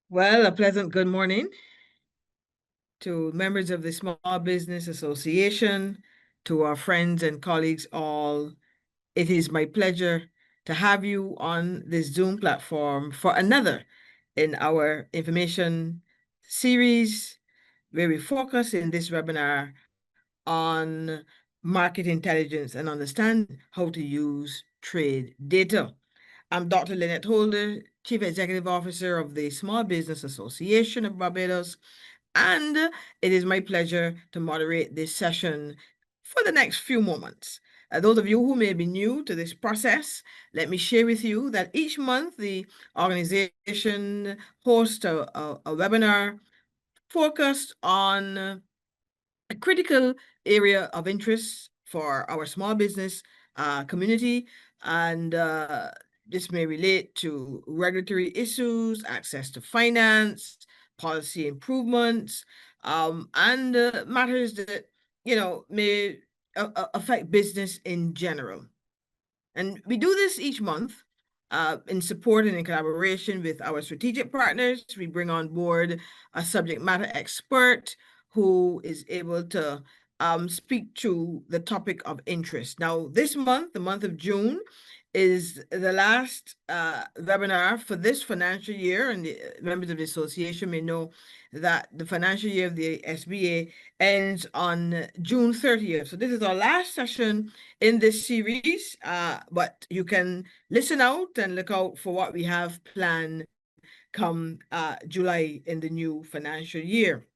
Well, a pleasant good morning to members of the Small Business Association, to our friends and colleagues all. It is my pleasure to have you on this Zoom platform for another in our information series where we focus in this webinar on market intelligence and understand how to use trade data. I'm Dr. Lynette Holder, Chief Executive Officer of the Small Business Association of Barbados, and it is my pleasure to moderate this session for the next few moments. Those of you who may be new to this process, let me share with you that each month the organization hosts a webinar focused on a critical area of interest for our small business community. And this may relate to regulatory issues, access to finance, policy improvements, and matters that, may affect business in general. And we do this each month in support and in collaboration with our strategic partners. We bring on board a subject matter expert who is able to speak to the topic of interest. Now, this month, the month of June, is the last webinar for this financial year, and the members of the association may know that the financial year of the SBA ends on June 30th. So this is our last session in this series, but you can listen out and look out for what we have planned come July in the new financial year.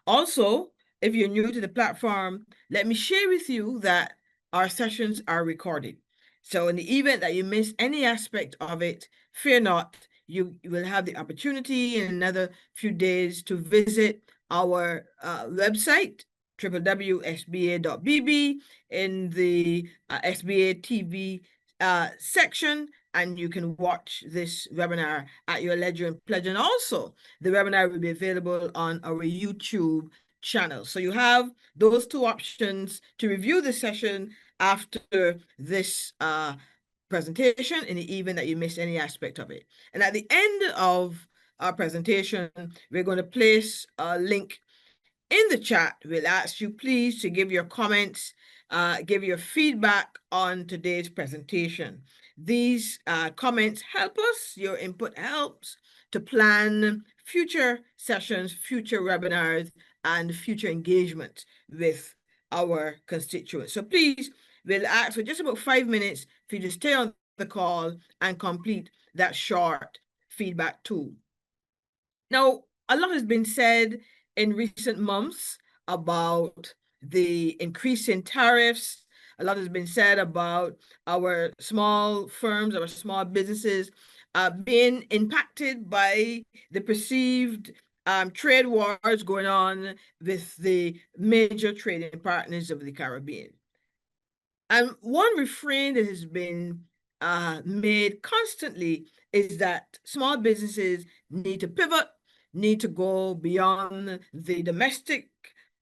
Also, if you're new to the platform, let me share with you that our sessions are recorded. So in the event that you miss any aspect of it, fear not, you will have the opportunity in another few days to visit our website, www.sba.bb, in the SBA TV section, and you can watch this webinar at your leisure and pleasure. And also, the webinar will be available on our YouTube channel. So you have those two options to review the session after this presentation in the event that you missed any aspect of it. And at the end of our presentation, we're going to place a link in the chat. We'll ask you please to give your comments, give your feedback on today's presentation. These comments help us, your input helps to plan future sessions, future webinars, and future engagement with our constituents. So please, we'll ask for just about 5 minutes for you to stay on the call and complete that short feedback tool. Now, a lot has been said in recent months about the increase in tariffs. A lot has been said about our small firms, our small businesses being impacted by the perceived trade wars going on with the major trading partners of the Caribbean. And one refrain that has been made constantly is that small businesses need to pivot, need to go beyond the domestic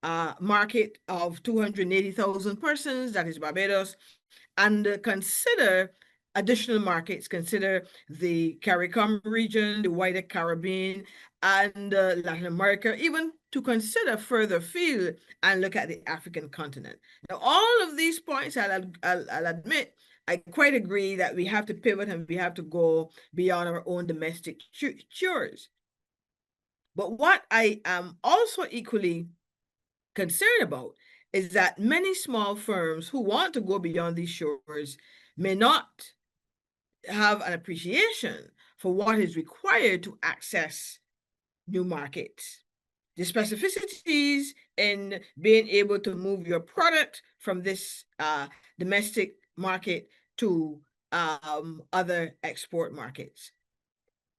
market of 280,000 persons, that is Barbados, and consider additional markets, consider the CARICOM region, the wider Caribbean, and Latin America, even to consider further afield and look at the African continent. Now, all of these points, I'll admit, I quite agree that we have to pivot and we have to go beyond our own domestic shores. But what I am also equally concerned about is that many small firms who want to go beyond these shores may not have an appreciation for what is required to access new markets. The specificities in being able to move your product from this domestic market to other export markets.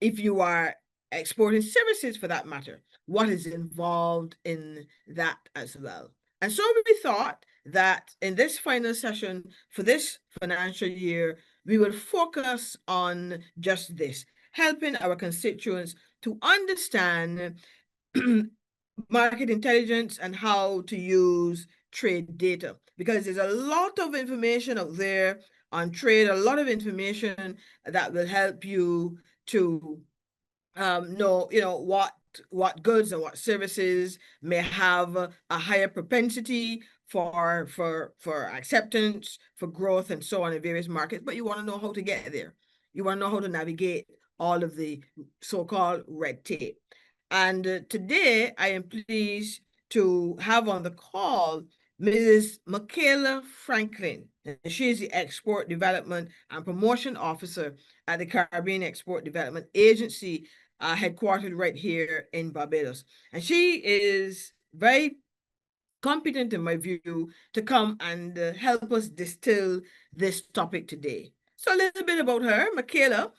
If you are exporting services for that matter, what is involved in that as well. And so we thought that in this final session for this financial year, we will focus on just this, helping our constituents to understand market intelligence and how to use trade data, because there's a lot of information out there on trade, a lot of information that will help you to know, what goods and what services may have a higher propensity for acceptance, for growth, and so on in various markets. But you want to know how to get there. You want to know how to navigate all of the so-called red tape. And today, I am pleased to have on the call Mrs. Mikaela Franklyn. And she is the Export Development and Promotion Officer at the Caribbean Export Development Agency, headquartered right here in Barbados. And she is very competent, in my view, to come and help us distill this topic today. So, a little bit about her. Mikaela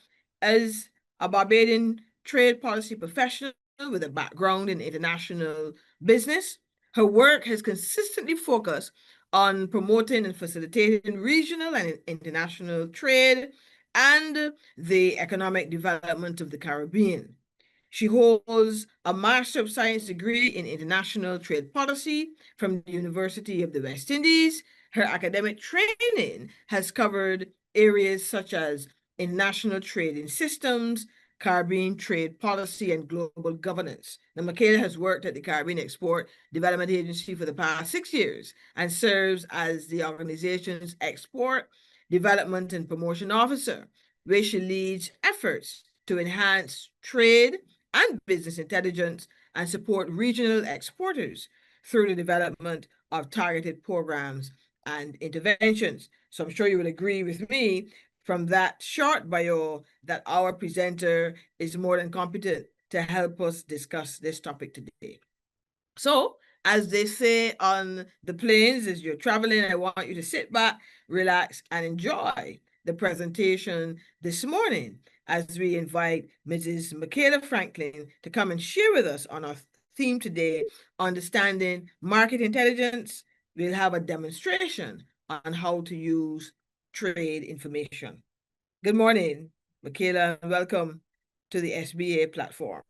is a Barbadian trade policy professional with a background in international business. Her work has consistently focused on promoting and facilitating regional and international trade and the economic development of the Caribbean. She holds a Master of Science degree in International Trade Policy from the University of the West Indies. Her academic training has covered areas such as international trading systems, Caribbean trade policy, and global governance. Now, Mikaela has worked at the Caribbean Export Development Agency for the past 6 years and serves as the organization's Export Development and Promotion Officer, where she leads efforts to enhance trade and business intelligence and support regional exporters through the development of targeted programs and interventions. So I'm sure you will agree with me from that short bio that our presenter is more than competent to help us discuss this topic today. So, as they say on the planes, as you're traveling, I want you to sit back, relax, and enjoy the presentation this morning as we invite Mrs. Mikaela Franklyn to come and share with us on our theme today, understanding market intelligence. We'll have a demonstration on how to use trade information. Good morning, Mikaela, and welcome to the SBA platform.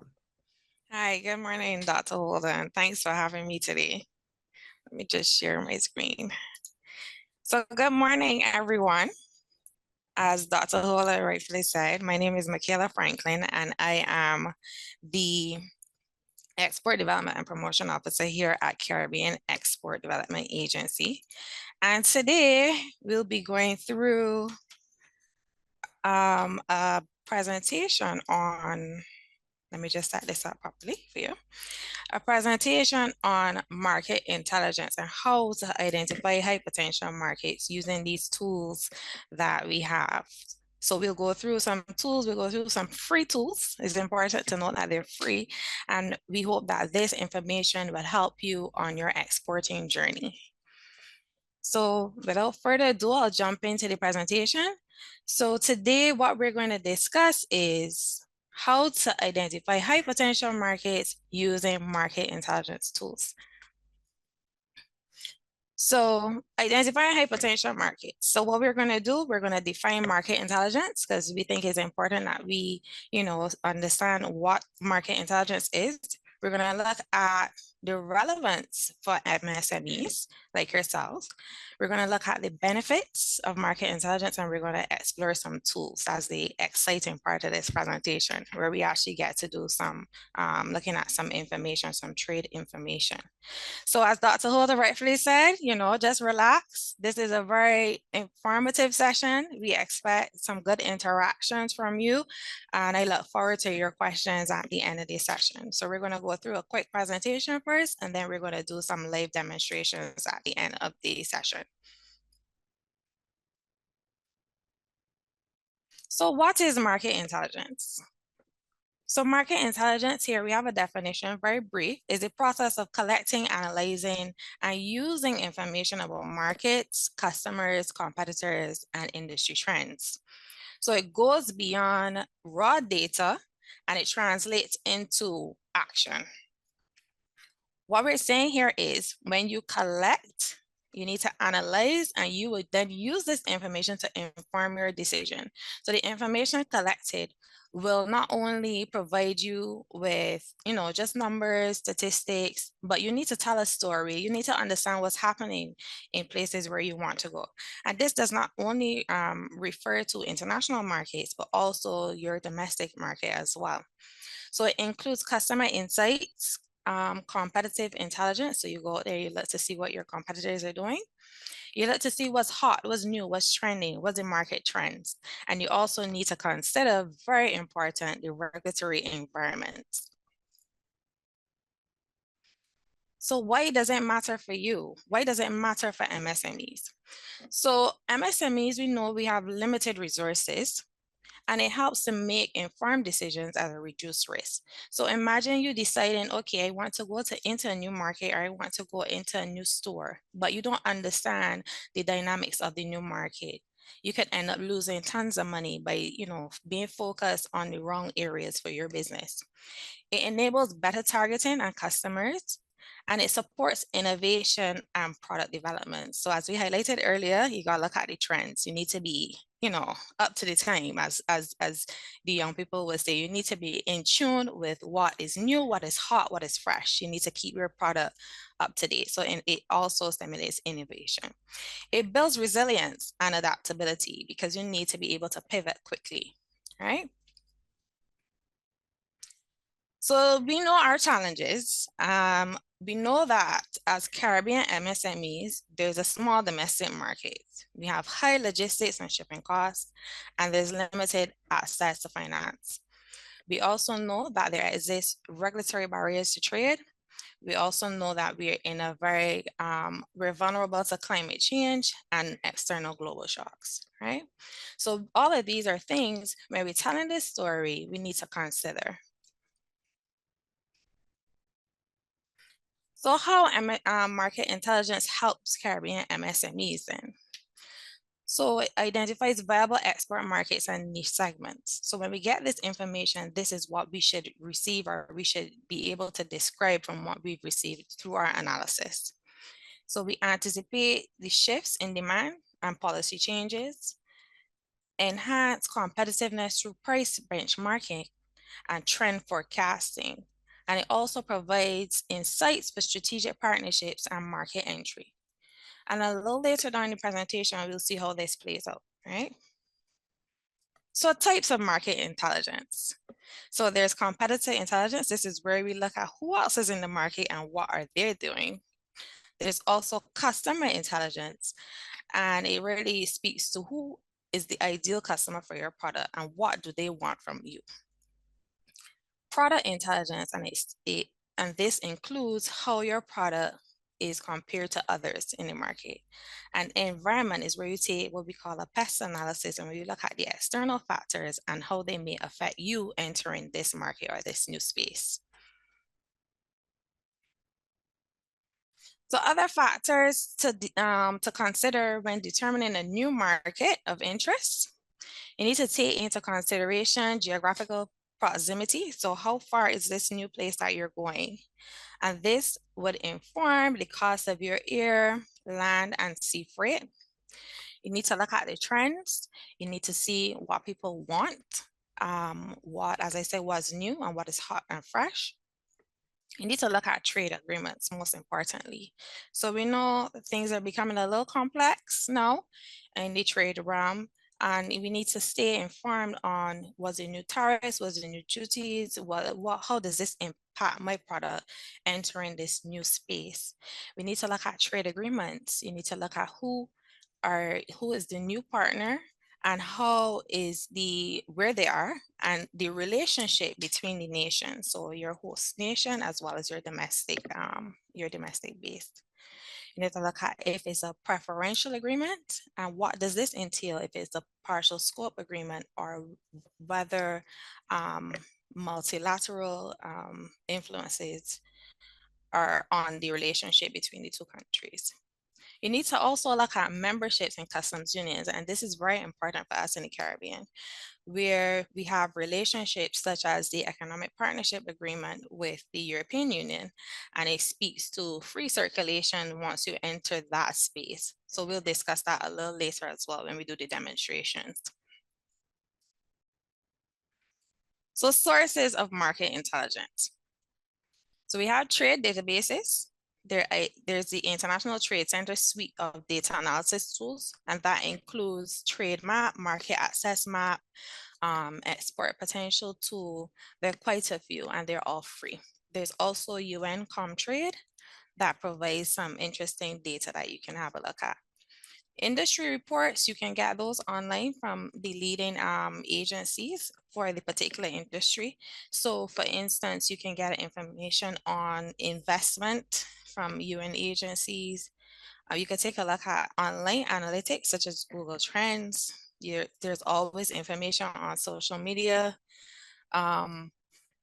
Hi, good morning, Dr. Holden. Thanks for having me today. Let me just share my screen. So good morning, everyone. As Dr. Holden rightfully said, my name is Mikaela Franklyn, and I am the Export Development and Promotion Officer here at Caribbean Export Development Agency. And today we'll be going through a presentation on, let me just set this up properly for you. A presentation on market intelligence and how to identify high potential markets using these tools that we have. So we'll go through some tools, we'll go through some free tools. It's important to note that they're free. And we hope that this information will help you on your exporting journey. So without further ado, I'll jump into the presentation. So today what we're going to discuss is how to identify high potential markets using market intelligence tools. So identifying high potential markets. So what we're going to do, we're going to define market intelligence because we think it's important that we, understand what market intelligence is. We're going to look at the relevance for MSMEs like yourselves. We're going to look at the benefits of market intelligence, and we're going to explore some tools as the exciting part of this presentation, where we actually get to do some looking at some information, some trade information. So as Dr. Holder rightfully said, just relax. This is a very informative session. We expect some good interactions from you, and I look forward to your questions at the end of the session. So we're going to go through a quick presentation first, and then we're going to do some live demonstrations at the end of the session. So what is market intelligence? So market intelligence, here we have a definition, very brief, is the process of collecting, analyzing, and using information about markets, customers, competitors, and industry trends. So it goes beyond raw data and it translates into action. What we're saying here is when you collect You need to analyze, and you would then use this information to inform your decision. So the information collected will not only provide you with, just numbers, statistics, but you need to tell a story. You need to understand what's happening in places where you want to go. And this does not only refer to international markets, but also your domestic market as well. So it includes customer insights, competitive intelligence. So you go out there, you look to see what your competitors are doing. You look to see what's hot, what's new, what's trending, what's the market trends. And you also need to consider, very important, the regulatory environment. So why does it matter for you? Why does it matter for MSMEs? So MSMEs, we know we have limited resources, and it helps to make informed decisions at a reduced risk. So imagine you deciding, okay, I want to go into a new market, or I want to go into a new store, but you don't understand the dynamics of the new market. You could end up losing tons of money by, being focused on the wrong areas for your business. It enables better targeting on customers, and it supports innovation and product development. So as we highlighted earlier, you gotta look at the trends. You need to be, up to the time, as the young people will say. You need to be in tune with what is new, what is hot, what is fresh. You need to keep your product up to date. So it also stimulates innovation. It builds resilience and adaptability, because you need to be able to pivot quickly, right? So we know our challenges. We know that as Caribbean MSMEs, there's a small domestic market. We have high logistics and shipping costs, and there's limited access to finance. We also know that there exists regulatory barriers to trade. We also know that we're in a we're vulnerable to climate change and external global shocks, right? So all of these are things, when we're telling this story, we need to consider. So how market intelligence helps Caribbean MSMEs then? So it identifies viable export markets and niche segments. So when we get this information, this is what we should receive, or we should be able to describe from what we've received through our analysis. So we anticipate the shifts in demand and policy changes, enhance competitiveness through price benchmarking and trend forecasting. And it also provides insights for strategic partnerships and market entry. And a little later down in the presentation, we'll see how this plays out, right? So types of market intelligence. So there's competitor intelligence. This is where we look at who else is in the market and what are they doing. There's also customer intelligence, and it really speaks to who is the ideal customer for your product and what do they want from you. Product intelligence, and this includes how your product is compared to others in the market. And environment is where you take what we call a pest analysis, and where you look at the external factors and how they may affect you entering this market or this new space. So other factors to consider when determining a new market of interest, you need to take into consideration geographical proximity. So how far is this new place that you're going? And this would inform the cost of your air, land, and sea freight. You need to look at the trends. You need to see what people want, what, as I said, was new and what is hot and fresh. You need to look at trade agreements, most importantly. So we know that things are becoming a little complex now in the trade realm, and we need to stay informed on what's the new tariffs, what's the new duties, how does this impact my product entering this new space. We need to look at trade agreements. You need to look at who is the new partner, and where they are, and the relationship between the nations. So your host nation as well as your domestic base. You need to look at if it's a preferential agreement and what does this entail, if it's a partial scope agreement, or whether multilateral influences are on the relationship between the two countries. You need to also look at memberships and customs unions, and this is very important for us in the Caribbean, where we have relationships such as the Economic Partnership Agreement with the European Union, and it speaks to free circulation once you enter that space. So we'll discuss that a little later as well when we do the demonstrations. So sources of market intelligence. So we have trade databases. There's the International Trade Center suite of data analysis tools, and that includes Trade Map, Market Access Map, Export Potential Tool. There are quite a few, and they're all free. There's also UN Comtrade that provides some interesting data that you can have a look at. Industry reports, you can get those online from the leading agencies for the particular industry. So for instance, you can get information on investment from UN agencies. You can take a look at online analytics such as Google Trends. There's always information on social media.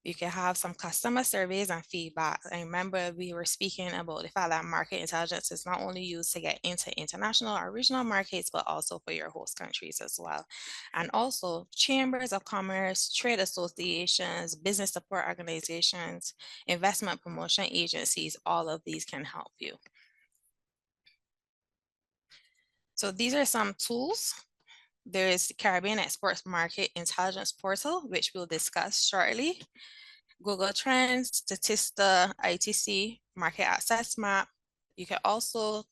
You can have some customer surveys and feedback. I remember we were speaking about the fact that market intelligence is not only used to get into international or regional markets, but also for your host countries as well. And also chambers of commerce, trade associations, business support organizations, investment promotion agencies, all of these can help you. So these are some tools. There is the Caribbean Exports Market Intelligence Portal, which we'll discuss shortly. Google Trends, Statista, ITC, Market Access Map. You can also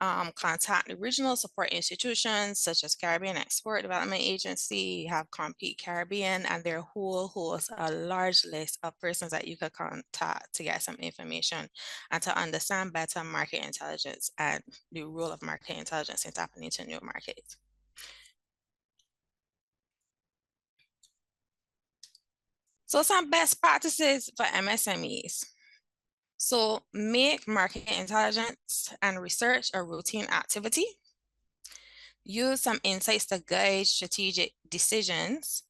contact the regional support institutions such as Caribbean Export Development Agency. You have Compete Caribbean, and their whole host a large list of persons that you could contact to get some information and to understand better market intelligence and the role of market intelligence in tapping into new markets. So some best practices for MSMEs. So make market intelligence and research a routine activity. Use some insights to guide strategic decisions.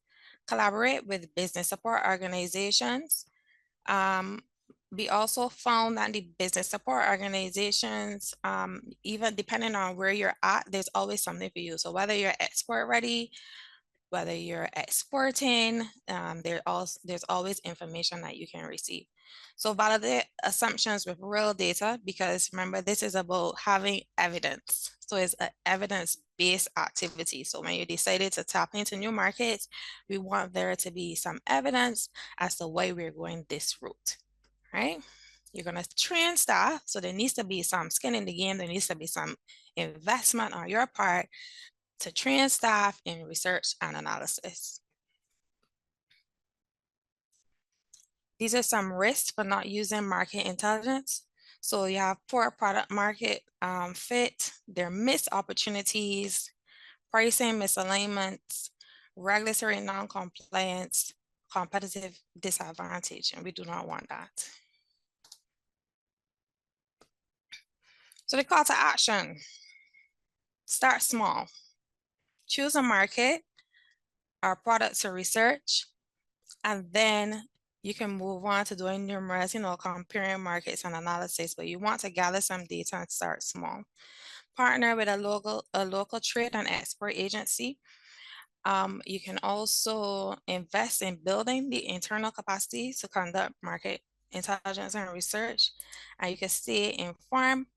Collaborate with business support organizations. We also found that the business support organizations, even depending on where you're at, there's always something for you. So whether you're export ready, whether you're exporting, there's always information that you can receive. So validate assumptions with real data, because remember, this is about having evidence. So it's an evidence-based activity. So when you decided to tap into new markets, we want there to be some evidence as to why we're going this route, right? You're gonna train staff, so there needs to be some skin in the game. There needs to be some investment on your part to train staff in research and analysis. These are some risks for not using market intelligence. So you have poor product market fit, there are missed opportunities, pricing misalignments, regulatory non-compliance, competitive disadvantage, and we do not want that. So the call to action, start small. Choose a market or product to research, and then you can move on to doing numerous, comparing markets and analysis, but you want to gather some data and start small. Partner with a local trade and export agency. You can also invest in building the internal capacity to conduct market intelligence and research, and you can stay informed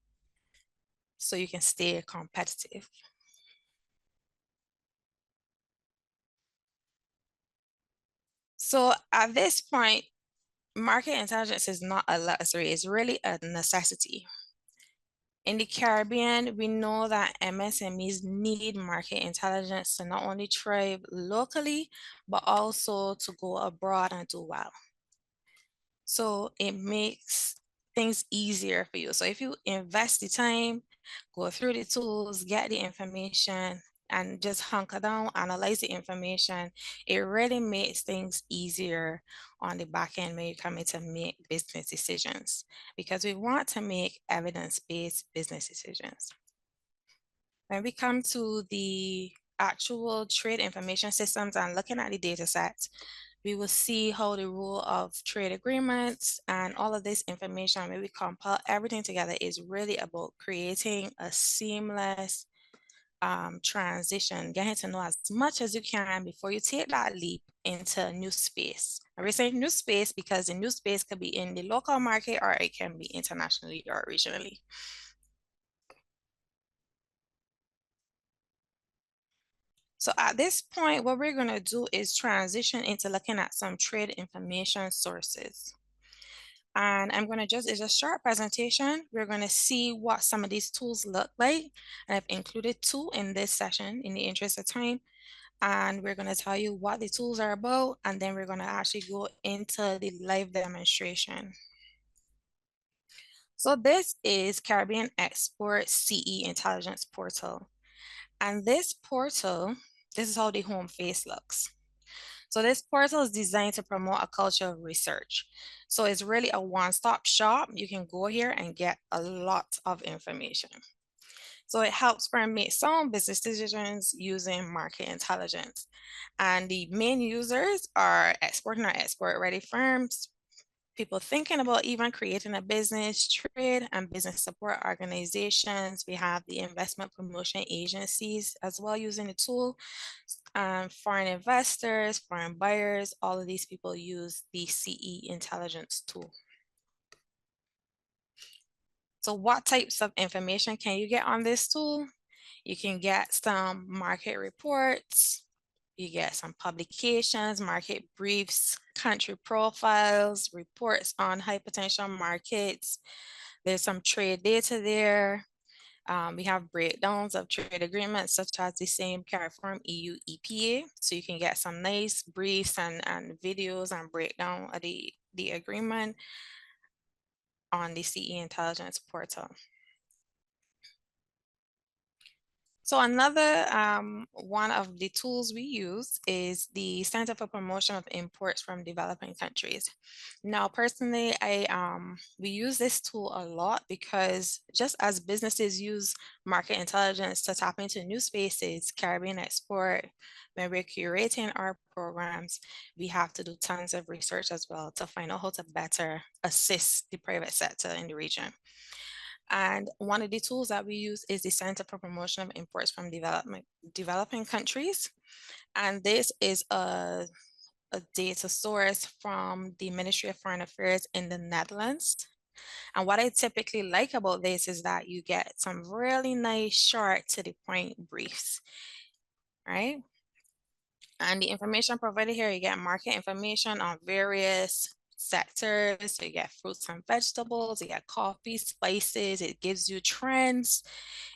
so you can stay competitive. So at this point, market intelligence is not a luxury, it's really a necessity. In the Caribbean, we know that MSMEs need market intelligence to not only thrive locally, but also to go abroad and do well. So it makes things easier for you. So if you invest the time, go through the tools, get the information, and just hunker down, analyze the information, it really makes things easier on the back end when you come in to make business decisions, because we want to make evidence-based business decisions. When we come to the actual trade information systems and looking at the data sets, We will see how the rule of trade agreements and all of this information, when we compile everything together, is really about creating a seamless transition, getting to know as much as you can before you take that leap into a new space. And we're saying new space because the new space could be in the local market or it can be internationally or regionally. So at this point, what we're going to do is transition into looking at some trade information sources. And I'm going to just, it's a short presentation. We're going to see what some of these tools look like. And I've included two in this session in the interest of time. And we're going to tell you what the tools are about. And then we're going to actually go into the live demonstration. So this is Caribbean Export CE Intelligence Portal. And this portal, this is how the home face looks. So this portal is designed to promote a culture of research. So it's really a one-stop shop. You can go here and get a lot of information. So it helps firms make sound business decisions using market intelligence. And the main users are exporting or export-ready firms, people thinking about even creating a business, trade and business support organizations. We have the investment promotion agencies as well using the tool. Foreign investors, foreign buyers, all of these people use the CE intelligence tool. So what types of information can you get on this tool? You can get some market reports, you get some publications, market briefs, country profiles, reports on high potential markets. There's some trade data there. We have breakdowns of trade agreements such as the same CARIFORM EU EPA. So you can get some nice briefs and videos and breakdown of the agreement on the CE Intelligence portal. So another one of the tools we use is the Center for Promotion of Imports from Developing Countries. Now, personally, we use this tool a lot because just as businesses use market intelligence to tap into new spaces, Caribbean export, when we're curating our programs, we have to do tons of research as well to find out how to better assist the private sector in the region. And one of the tools that we use is the Center for Promotion of Imports from Developing Countries. And this is a data source from the Ministry of Foreign Affairs in the Netherlands. And what I typically like about this is that you get some really nice, short to the point briefs, right? And the information provided here, you get market information on various sectors. So you get fruits and vegetables, you get coffee, spices, it gives you trends,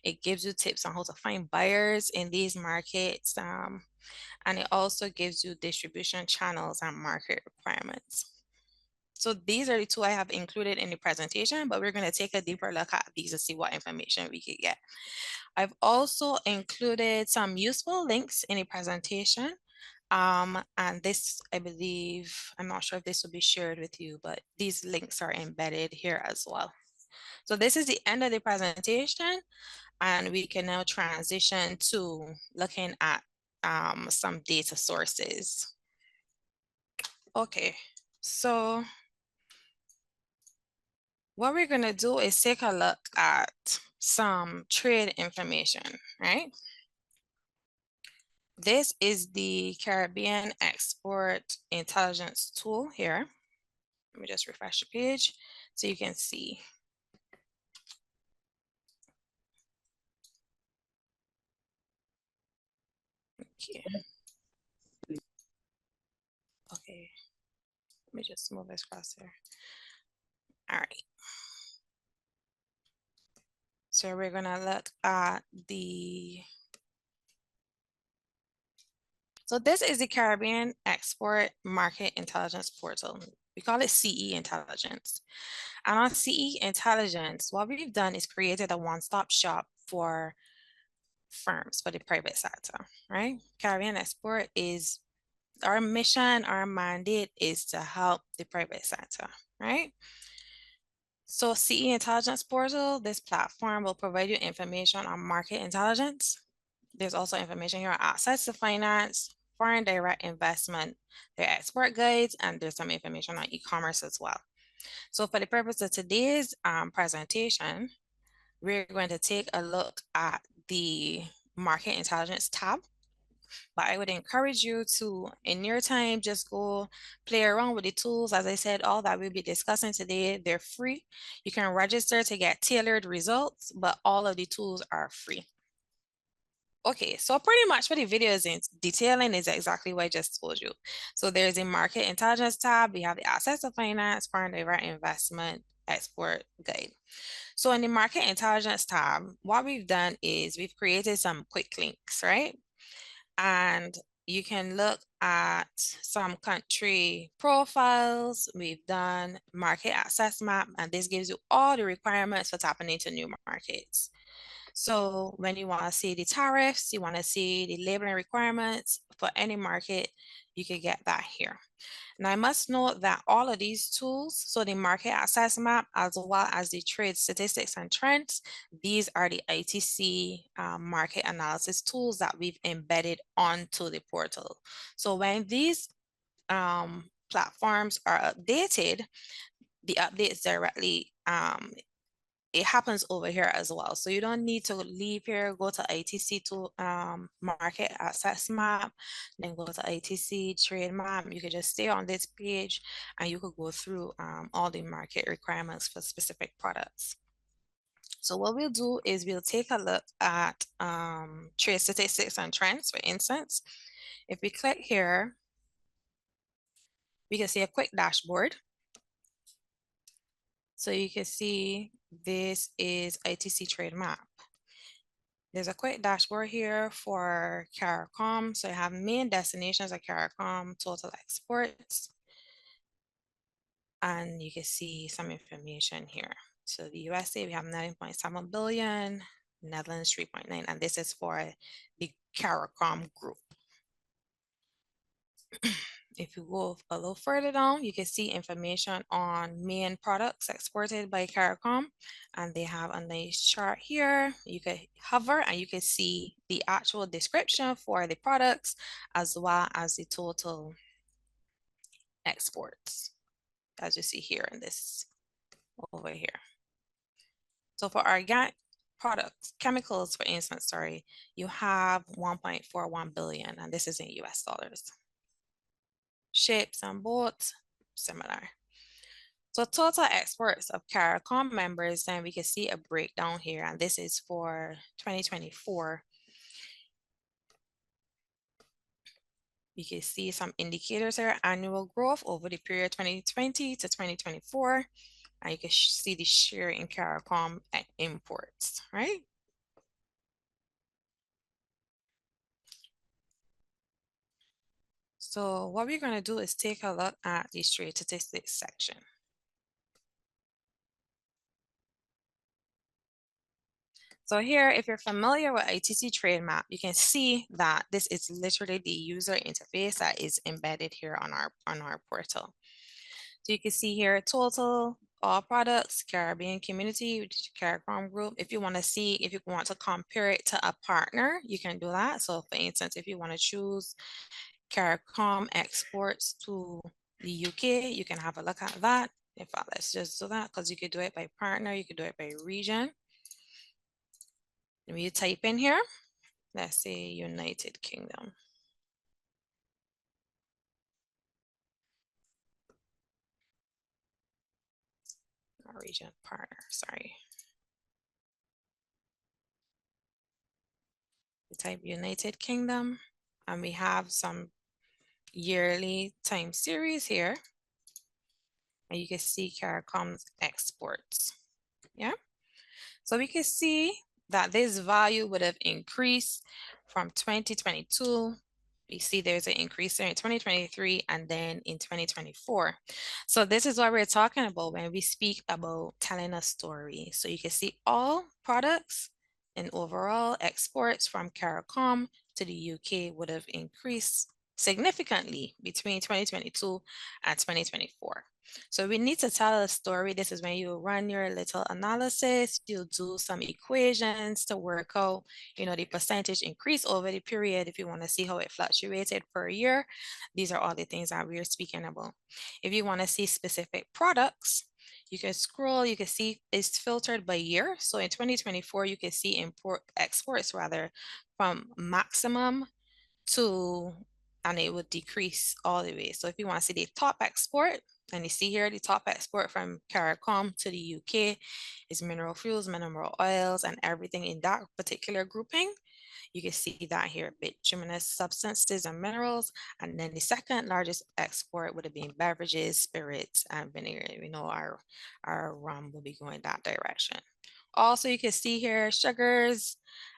it gives you tips on how to find buyers in these markets. And it also gives you distribution channels and market requirements. So these are the two I have included in the presentation, but we're going to take a deeper look at these to see what information we could get. I've also included some useful links in the presentation. And this, I believe, I'm not sure if this will be shared with you, but these links are embedded here as well. So this is the end of the presentation, and we can now transition to looking at some data sources. Okay, so what we're gonna do is take a look at some trade information, right? This is the Caribbean Export Intelligence tool here. Let me just refresh the page so you can see. Okay. Okay. Let me just move this across here. All right. So we're gonna look at so this is the Caribbean Export Market Intelligence Portal. We call it CE Intelligence. And on CE Intelligence, what we've done is created a one-stop shop for firms, for the private sector, right? Caribbean Export is our mission, our mandate is to help the private sector, right? So CE Intelligence Portal, this platform will provide you information on market intelligence. There's also information here on access to finance, foreign direct investment, their export guides, and there's some information on e-commerce as well. So for the purpose of today's presentation, we're going to take a look at the market intelligence tab. But I would encourage you to, in your time, just go play around with the tools. As I said, all that we'll be discussing today, they're free. You can register to get tailored results, but all of the tools are free. Okay, so pretty much what the video is in detailing is exactly what I just told you. So there's a market intelligence tab. We have the access to finance, foreign direct investment, export guide. So in the market intelligence tab, what we've done is we've created some quick links, right? And you can look at some country profiles. We've done market access map, and this gives you all the requirements for tapping into new markets. So when you want to see the tariffs, you want to see the labeling requirements for any market, you can get that here. Now I must note that all of these tools, so the market access map, as well as the trade statistics and trends, these are the ITC market analysis tools that we've embedded onto the portal. So when these platforms are updated, the updates directly it happens over here as well. So you don't need to leave here, go to ITC to market access map, then go to ITC trade map. You can just stay on this page and you could go through all the market requirements for specific products. So what we'll do is we'll take a look at trade statistics and trends, for instance. If we click here, we can see a quick dashboard. So you can see this is ITC trade map. There's a quick dashboard here for CARICOM. So you have main destinations of CARICOM, total exports, and you can see some information here. So the USA, we have 9.7 billion, Netherlands 3.9, and this is for the CARICOM group. If you go a little further down, you can see information on main products exported by CARICOM, and they have a nice chart here. You can hover and you can see the actual description for the products as well as the total exports, as you see here in this over here. So for organic products, chemicals, for instance, sorry, you have 1.41 billion, and this is in US dollars. Ships and boats, similar. So total exports of CARICOM members, then we can see a breakdown here, and this is for 2024. You can see some indicators here, annual growth over the period 2020 to 2024, and you can see the share in CARICOM imports, right? So what we're going to do is take a look at the trade statistics section. So here, if you're familiar with ITC Trade Map, you can see that this is literally the user interface that is embedded here on our portal. So you can see here total, all products, Caribbean community, which is CARICOM group. If you want to compare it to a partner, you can do that. So for instance, if you want to choose CARICOM exports to the UK, you can have a look at that. In fact, let's just do that because you could do it by partner, you could do it by region. When you type in here, let's say United Kingdom. Our region partner, sorry. We type United Kingdom, and we have some yearly time series here. And you can see CARICOM's exports. Yeah. So we can see that this value would have increased from 2022. We see there's an increase there in 2023 and then in 2024. So this is what we're talking about when we speak about telling a story. So you can see all products and overall exports from CARICOM to the UK would have increased significantly between 2022 and 2024. So we need to tell a story. This is when you run your little analysis, you do some equations to work out, the percentage increase over the period if you want to see how it fluctuated per year. These are all the things that we're speaking about. If you want to see specific products, you can scroll, you can see it's filtered by year. So in 2024, you can see exports rather from maximum to, and it would decrease all the way. So if you want to see the top export, and you see here the top export from CARICOM to the UK is mineral fuels, mineral oils, and everything in that particular grouping. You can see that here, bituminous substances and minerals. And then the second largest export would have been beverages, spirits, and vinegar. We know our rum will be going that direction. Also, you can see here sugars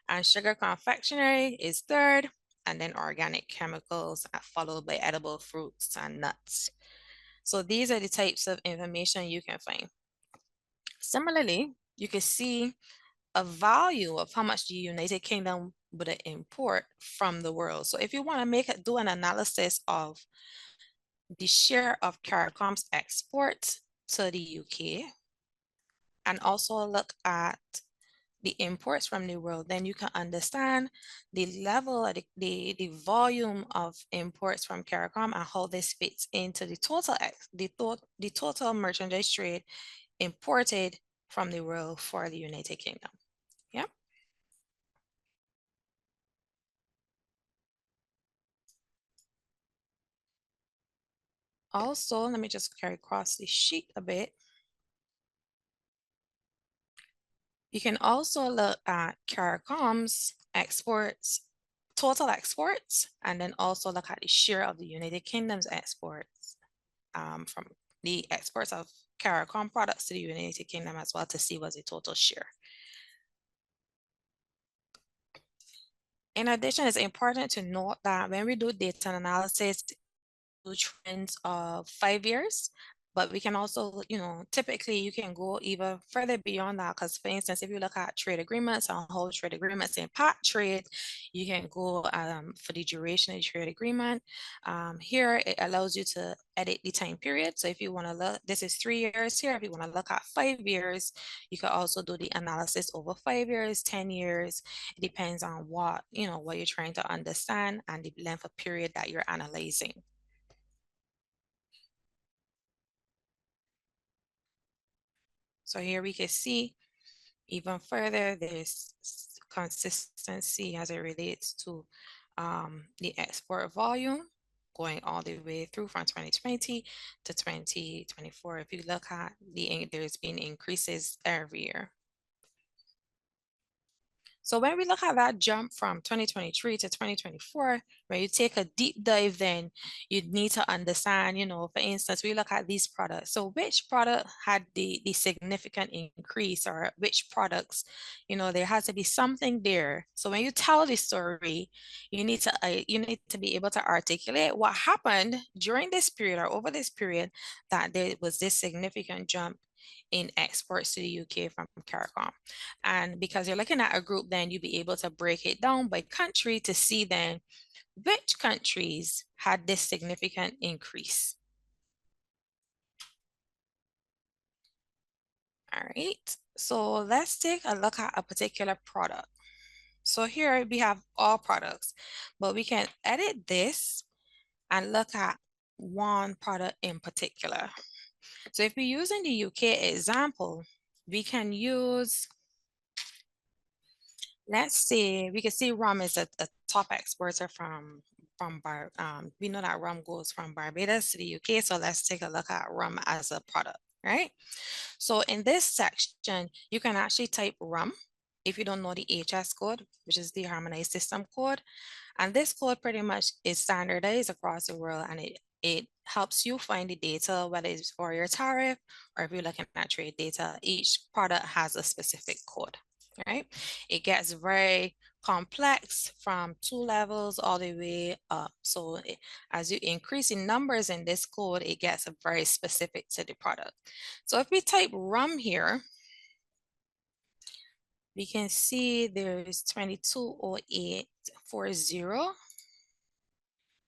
and sugar confectionery is third, and then organic chemicals followed by edible fruits and nuts. So these are the types of information you can find. Similarly, you can see a value of how much the United Kingdom would import from the world. So if you want to do an analysis of the share of CARICOM's exports to the UK, and also look at the imports from the world, then you can understand the level, the volume of imports from CARICOM and how this fits into the total merchandise trade imported from the world for the United Kingdom. Yeah. Also, let me just carry across the sheet a bit. You can also look at CARICOM's exports, total exports, and then also look at the share of the United Kingdom's exports from the exports of CARICOM products to the United Kingdom as well to see what's the total share. In addition, it's important to note that when we do data analysis, trends of 5 years, but we can also, typically you can go even further beyond that, because for instance, if you look at trade agreements and how trade agreements impact trade, you can go for the duration of the trade agreement. Here, it allows you to edit the time period. So if you want to look, this is 3 years here. If you want to look at 5 years, you can also do the analysis over 5 years, 10 years. It depends on what you're trying to understand and the length of period that you're analyzing. So here we can see even further, there's consistency as it relates to the export volume going all the way through from 2020 to 2024. If you look at there's been increases every year. So when we look at that jump from 2023 to 2024, when you take a deep dive, then you need to understand, for instance, we look at these products. So which product had the significant increase, or which products, there has to be something there. So when you tell the story, you need to be able to articulate what happened during this period or over this period that there was this significant jump in exports to the UK from CARICOM. And because you're looking at a group, then you'll be able to break it down by country to see then which countries had this significant increase. All right, so let's take a look at a particular product. So here we have all products, but we can edit this and look at one product in particular. So if we're using the UK example, we can use, let's see, we can see rum is a top exporter we know that rum goes from Barbados to the UK. So let's take a look at rum as a product, right? So in this section, you can actually type rum if you don't know the HS code, which is the harmonized system code. And this code pretty much is standardized across the world, and it helps you find the data, whether it's for your tariff or if you're looking at trade data. Each product has a specific code, right? It gets very complex from 2 levels all the way up. So as you increase in numbers in this code, it gets very specific to the product. So if we type rum here, we can see there's 220840.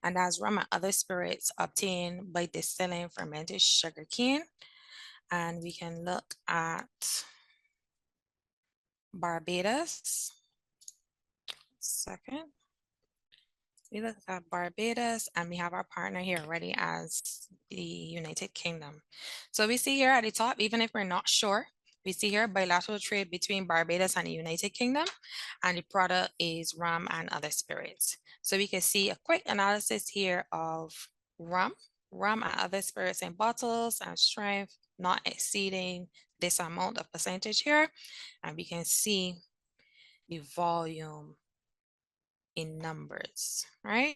and that's rum and other spirits obtained by distilling fermented sugar cane. And we can look at Barbados. Second. We look at Barbados, and we have our partner here already as the United Kingdom. So we see here at the top, even if we're not sure, we see here bilateral trade between Barbados and the United Kingdom, and the product is rum and other spirits. So we can see a quick analysis here of rum and other spirits in bottles and strength not exceeding this amount of percentage here. And we can see the volume in numbers, right?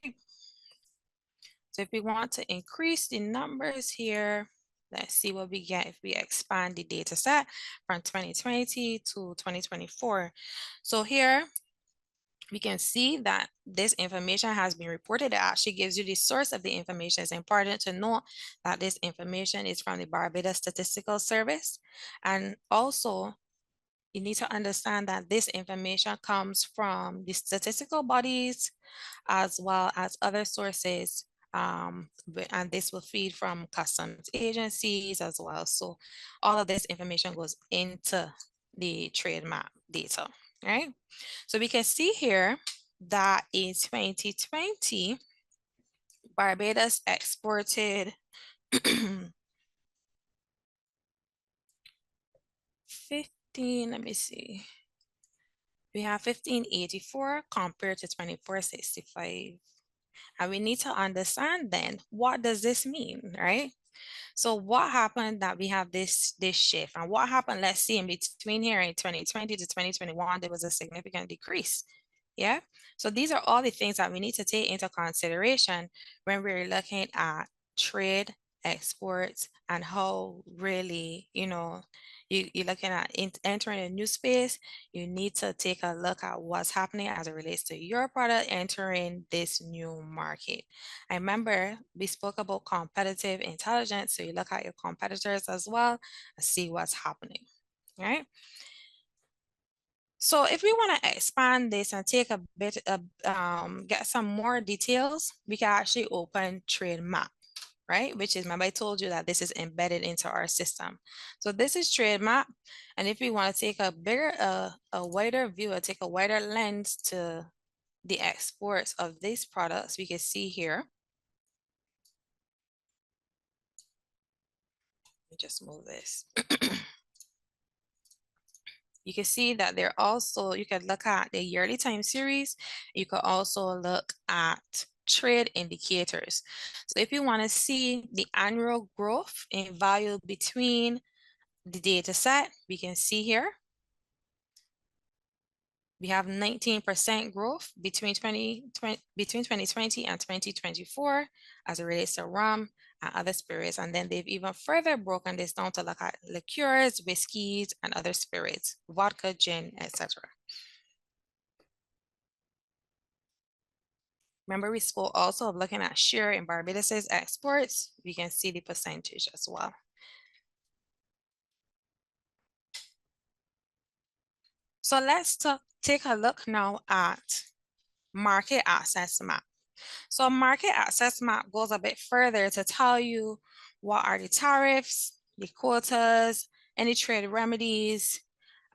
So if we want to increase the numbers here, let's see what we get if we expand the data set from 2020 to 2024. So here we can see that this information has been reported. It actually gives you the source of the information. It's important to note that this information is from the Barbados Statistical Service. And also, you need to understand that this information comes from the statistical bodies as well as other sources, and this will feed from customs agencies as well. So all of this information goes into the trade map data, right? So we can see here that in 2020, Barbados exported 15, let me see. We have 1584 compared to 2465. And we need to understand then, what does this mean, right? So what happened that we have this shift, and what happened, let's see, in between here in 2020 to 2021, there was a significant decrease. Yeah. So these are all the things that we need to take into consideration when we're looking at trade, exports, and how really, you're looking at entering a new space. You need to take a look at what's happening as it relates to your product entering this new market. I remember we spoke about competitive intelligence. So you look at your competitors as well and see what's happening, right? So if we want to expand this and take a bit of, get some more details, we can actually open trade map, right? Which is, remember I told you that this is embedded into our system. So this is trade map. And if we want to take a bigger, a wider view, or take a wider lens to the exports of these products, we can see here. Let me just move this. You can see that they're also, you can look at the yearly time series. You could also look at trade indicators. So if you want to see the annual growth in value between the data set, we can see here. We have 19% growth between 2020 and 2024 as it relates to rum and other spirits. And then they've even further broken this down to look at liqueurs, whiskeys, and other spirits, vodka, gin, etc. Remember, we spoke also of looking at share in Barbados's exports. We can see the percentage as well. So let's take a look now at market access map. So market access map goes a bit further to tell you what are the tariffs, the quotas, any trade remedies,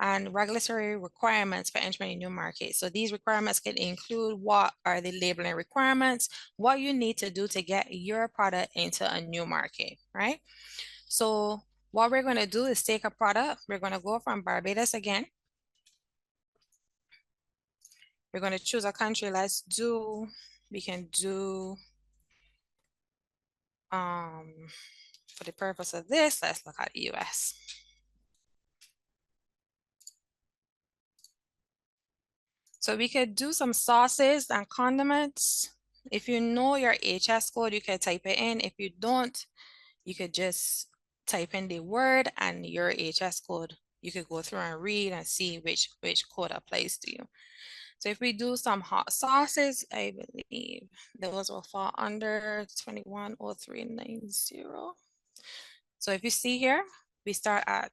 and regulatory requirements for entering a new market. So these requirements can include what are the labeling requirements, what you need to do to get your product into a new market, right? So what we're going to do is take a product. We're going to go from Barbados again. We're going to choose a country. We can do, for the purpose of this, let's look at US. So we could do some sauces and condiments. If you know your HS code, you can type it in. If you don't, you could just type in the word and your HS code. You could go through and read and see which code applies to you. So if we do some hot sauces, I believe those will fall under 210390. So if you see here, we start at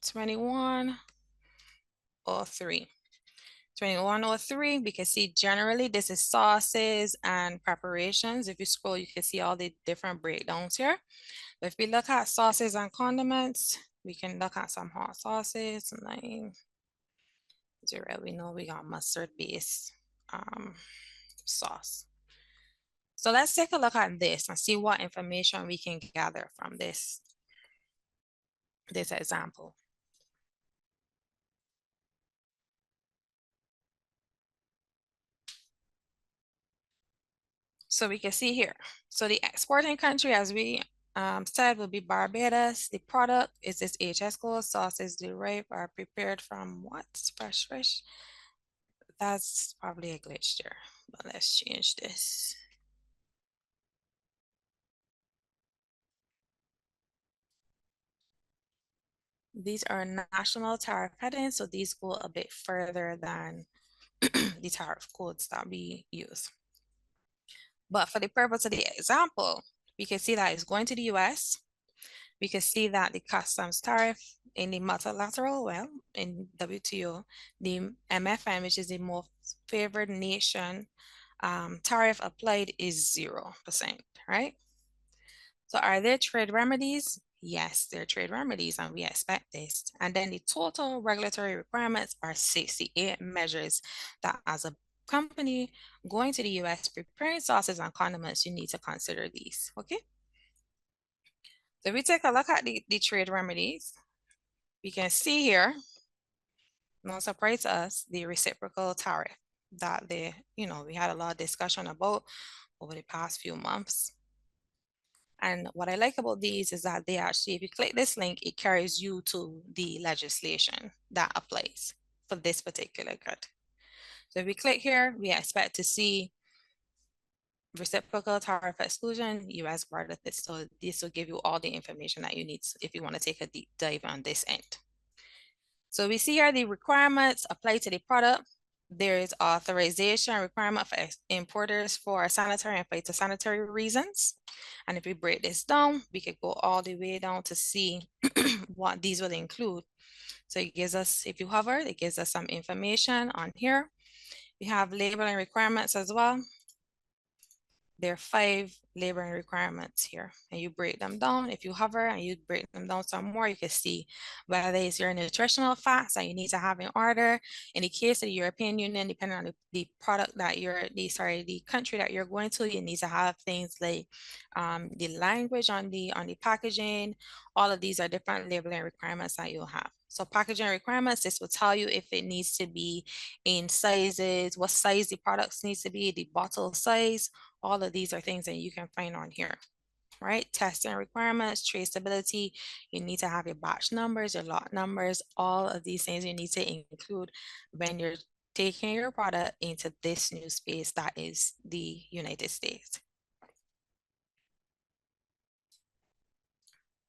2103. 2103, we can see generally this is sauces and preparations. If you scroll, you can see all the different breakdowns here. But if we look at sauces and condiments, we can look at some hot sauces. Like, we know we got mustard base sauce. So let's take a look at this and see what information we can gather from this example. So we can see here. So the exporting country, as we said, will be Barbados. The product is this HS code. Sauces derived are prepared from what? Fresh fish. That's probably a glitch there, but let's change this. These are national tariff headings, so these go a bit further than the tariff codes that we use. But for the purpose of the example, we can see that it's going to the US. We can see that the customs tariff in the multilateral, well, in WTO, the MFN, which is the most favored nation, tariff applied is 0%, right? So are there trade remedies? Yes, there are trade remedies, and we expect this. And then the total regulatory requirements are 68 measures that as a company going to the US preparing sauces and condiments, you need to consider these, okay? So if we take a look at the trade remedies, we can see here, no surprise to us, the reciprocal tariff that we had a lot of discussion about over the past few months. And what I like about these is that they actually, if you click this link, it carries you to the legislation that applies for this particular good. So if we click here, we expect to see reciprocal tariff exclusion, US border. So this will give you all the information that you need if you want to take a deep dive on this end. So we see here the requirements apply to the product. There is authorization requirement for importers for sanitary and phytosanitary reasons. And if we break this down, we could go all the way down to see what these will include. So it gives us, if you hover, it gives us some information on here. We have labeling requirements as well. There are 5 labeling requirements here, and you break them down. If you hover and you break them down some more, you can see whether it's your nutritional facts that you need to have in order. In the case of the European Union, depending on the product that the country that you're going to, you need to have things like the language on the packaging. All of these are different labeling requirements that you'll have. So packaging requirements, this will tell you if it needs to be in sizes, what size the products needs to be, the bottle size. All of these are things that you can find on here, right? Testing requirements, traceability, you need to have your batch numbers, your lot numbers, all of these things you need to include when you're taking your product into this new space that is the United States.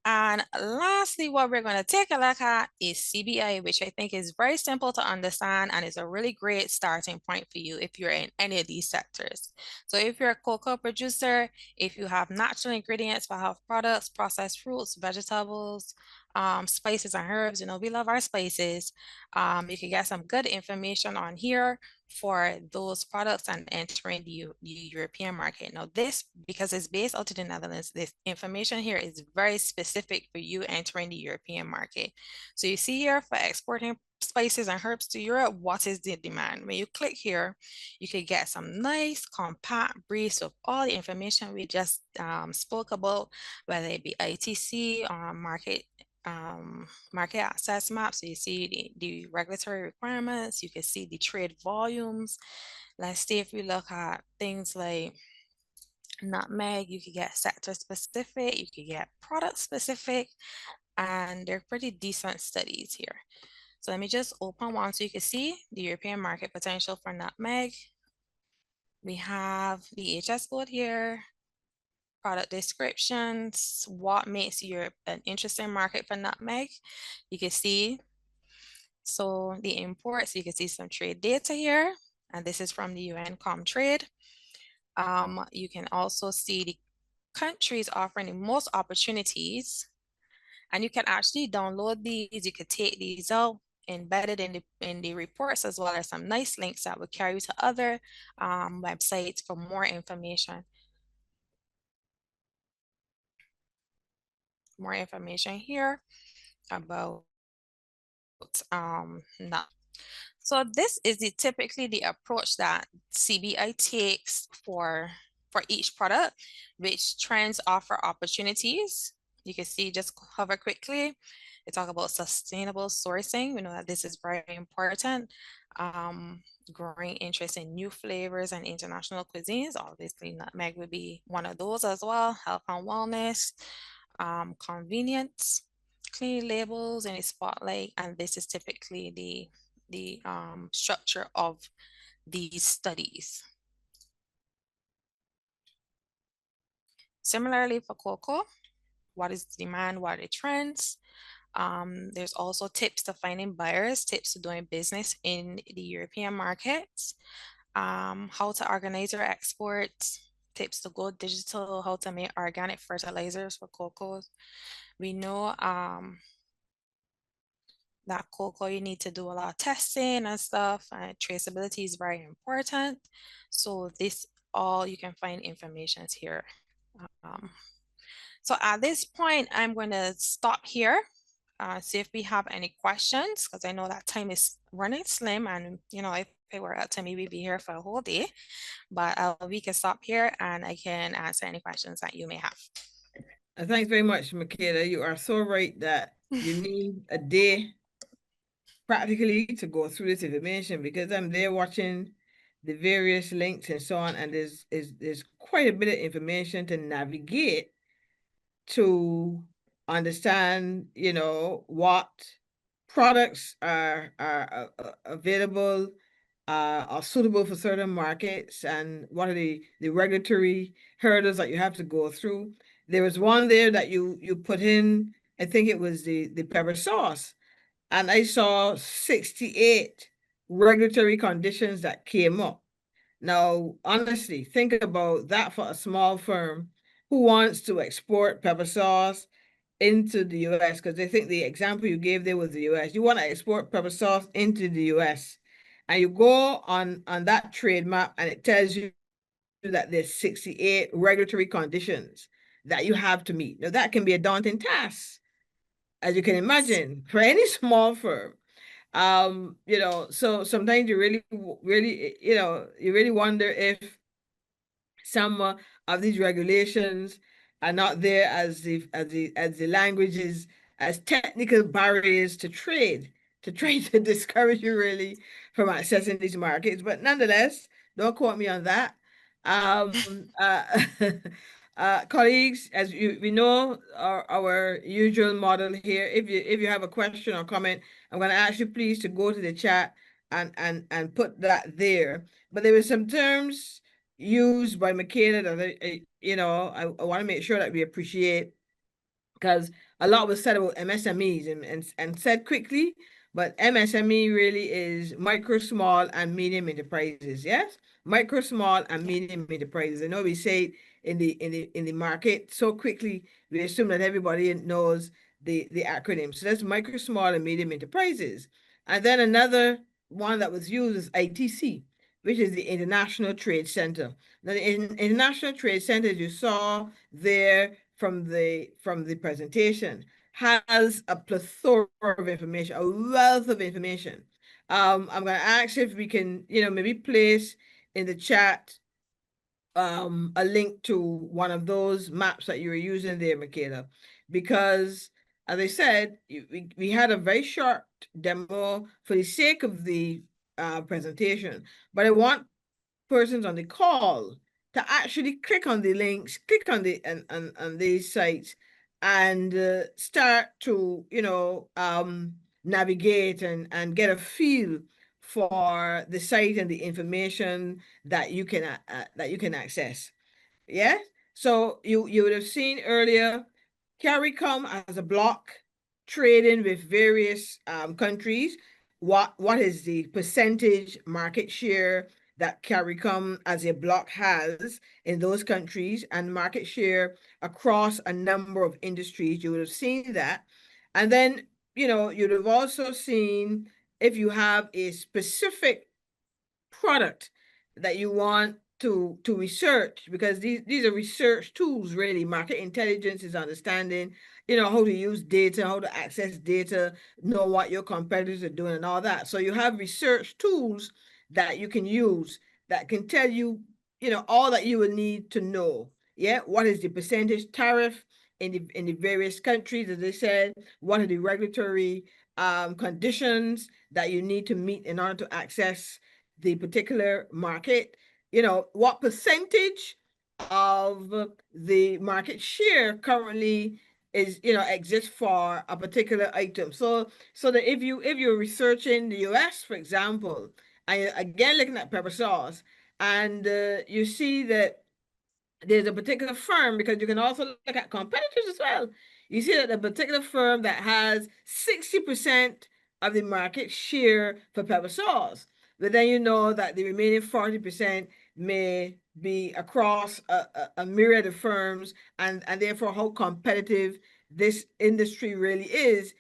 And lastly, what we're going to take a look at is CBI, which I think is very simple to understand and is a really great starting point for you if you're in any of these sectors. So if you're a cocoa producer, if you have natural ingredients for health products, processed fruits, vegetables, spices and herbs, we love our spices. You can get some good information on here for those products and entering the European market. Now this, because it's based out of the Netherlands, this information here is very specific for you entering the European market. So you see here for exporting spices and herbs to Europe, what is the demand? When you click here, you can get some nice compact briefs of all the information we just spoke about, whether it be ITC or market access map. So you see the regulatory requirements, you can see the trade volumes. Let's see if we look at things like nutmeg, you could get sector specific, you could get product specific, and they're pretty decent studies here. So let me just open one so you can see the European market potential for nutmeg. We have the HS code here, product descriptions, what makes Europe an interesting market for nutmeg. You can see, so the imports, you can see some trade data here, and this is from the UN Comtrade. You can also see the countries offering the most opportunities, and you can actually download these. You could take these out embedded in the reports, as well as some nice links that will carry you to other websites for more information. More information here about not. So this is typically the approach that CBI takes for each product. Which trends offer opportunities? You can see, just hover quickly. They talk about sustainable sourcing. We know that this is very important. Growing interest in new flavors and international cuisines. Obviously, nutmeg would be one of those as well. Health and wellness, convenience, clean labels in a spotlight, and this is typically the structure of these studies. Similarly for cocoa, what is the demand, what are the trends? There's also tips to finding buyers, tips to doing business in the European markets, how to organize your exports, tips to go digital, how to make organic fertilizers for cocoa. We know that cocoa, you need to do a lot of testing and stuff, and traceability is very important. So this all you can find information here. So at this point, I'm going to stop here, see if we have any questions, because I know that time is running slim, and if it were up to me, we'd be here for a whole day. But we can stop here and I can answer any questions that you may have. Thanks very much, Mikaela. You are so right that you need a day practically to go through this information, because I'm there watching the various links and so on, and there's quite a bit of information to navigate to understand, what products are available, are suitable for certain markets, and what are the regulatory hurdles that you have to go through. There was one there that you put in, I think it was the pepper sauce, and I saw 68 regulatory conditions that came up. Now, honestly, think about that for a small firm who wants to export pepper sauce into the US, because they think the example you gave there was the US. You want to export pepper sauce into the US, and you go on that trade map, and it tells you that there's 68 regulatory conditions that you have to meet. Now, that can be a daunting task, as you can imagine, for any small firm. So sometimes you really, really, you really wonder if some of these regulations are not there as the languages, as technical barriers to trade, to try to discourage you really from accessing these markets. But nonetheless, don't quote me on that. Colleagues, as we know, our usual model here, if you have a question or comment, I'm going to ask you please to go to the chat and put that there. But there were some terms used by Mikaela that I want to make sure that we appreciate, because a lot was said about MSMEs and said quickly, but MSME really is micro, small, and medium enterprises. Yes, micro, small, and medium enterprises. I know we say it in the market so quickly, we assume that everybody knows the acronym. So that's micro, small, and medium enterprises. And then another one that was used is ITC, which is the International Trade Center. Now, the International Trade Center, as you saw there from the presentation, has a plethora of information, a wealth of information. I'm going to ask if we can, maybe place in the chat a link to one of those maps that you were using there, Mikaela, because as I said, we had a very short demo for the sake of the presentation, but I want persons on the call to actually click on the links, click on the on these sites, and start to navigate and get a feel for the site and the information that you can access. Yeah. So you would have seen earlier, CARICOM as a block trading with various countries. What is the percentage market share that CARICOM as a block has in those countries, and market share across a number of industries? You would have seen that. And then you'd have also seen if you have a specific product that you want to research, because these are research tools. Really, market intelligence is understanding how to use data, how to access data, know what your competitors are doing and all that. So you have research tools that you can use that can tell you all that you will need to know. Yeah, what is the percentage tariff in the various countries, as I said? What are the regulatory conditions that you need to meet in order to access the particular market? What percentage of the market share currently exists for a particular item. So that if you're researching the US, for example, and you're again looking at pepper sauce, and you see that there's a particular firm, because you can also look at competitors as well. You see that a particular firm that has 60% of the market share for pepper sauce, but then you know that the remaining 40% may be across a myriad of firms, and therefore how competitive this industry really is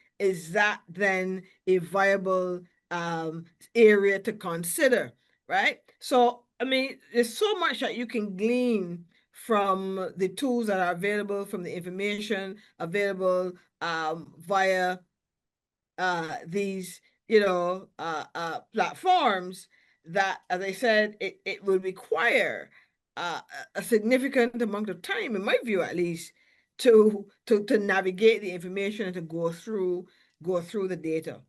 that then a viable area to consider, right? So, I mean, there's so much that you can glean from the tools that are available, from the information available via these platforms, that, as I said, it will require a significant amount of time, in my view at least, to navigate the information and to go through the data.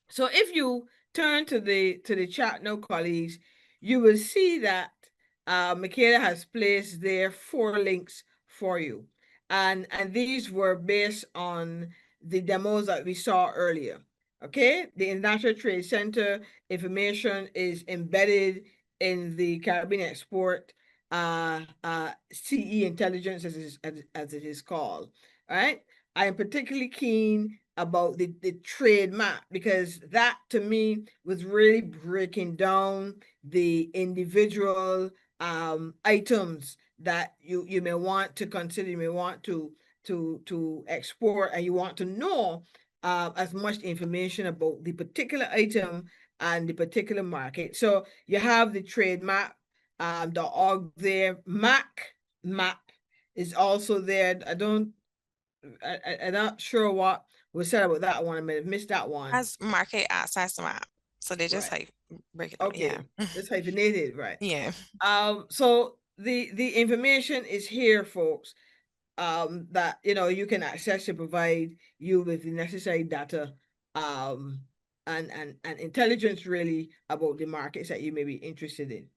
So if you turn to the chat now, colleagues, you will see that Mikaela has placed there 4 links for you, and these were based on the demos that we saw earlier. Okay, the International Trade Center information is embedded in the Caribbean Export CE intelligence, as it is called. All right, I am particularly keen about the trade map, because that to me was really breaking down the individual items that you may want to consider, you may want to export, and you want to know as much information about the particular item and the particular market. So you have the trade map, the org there. Map is also there. I'm not sure what was said about that one. I may have missed that one. As market access map. So they just Right. like break it down. Yeah. Okay. It's hyphenated, right? Yeah. So the information is here, folks. That you can access to provide you with the necessary data, um, and intelligence, really, about the markets that you may be interested in.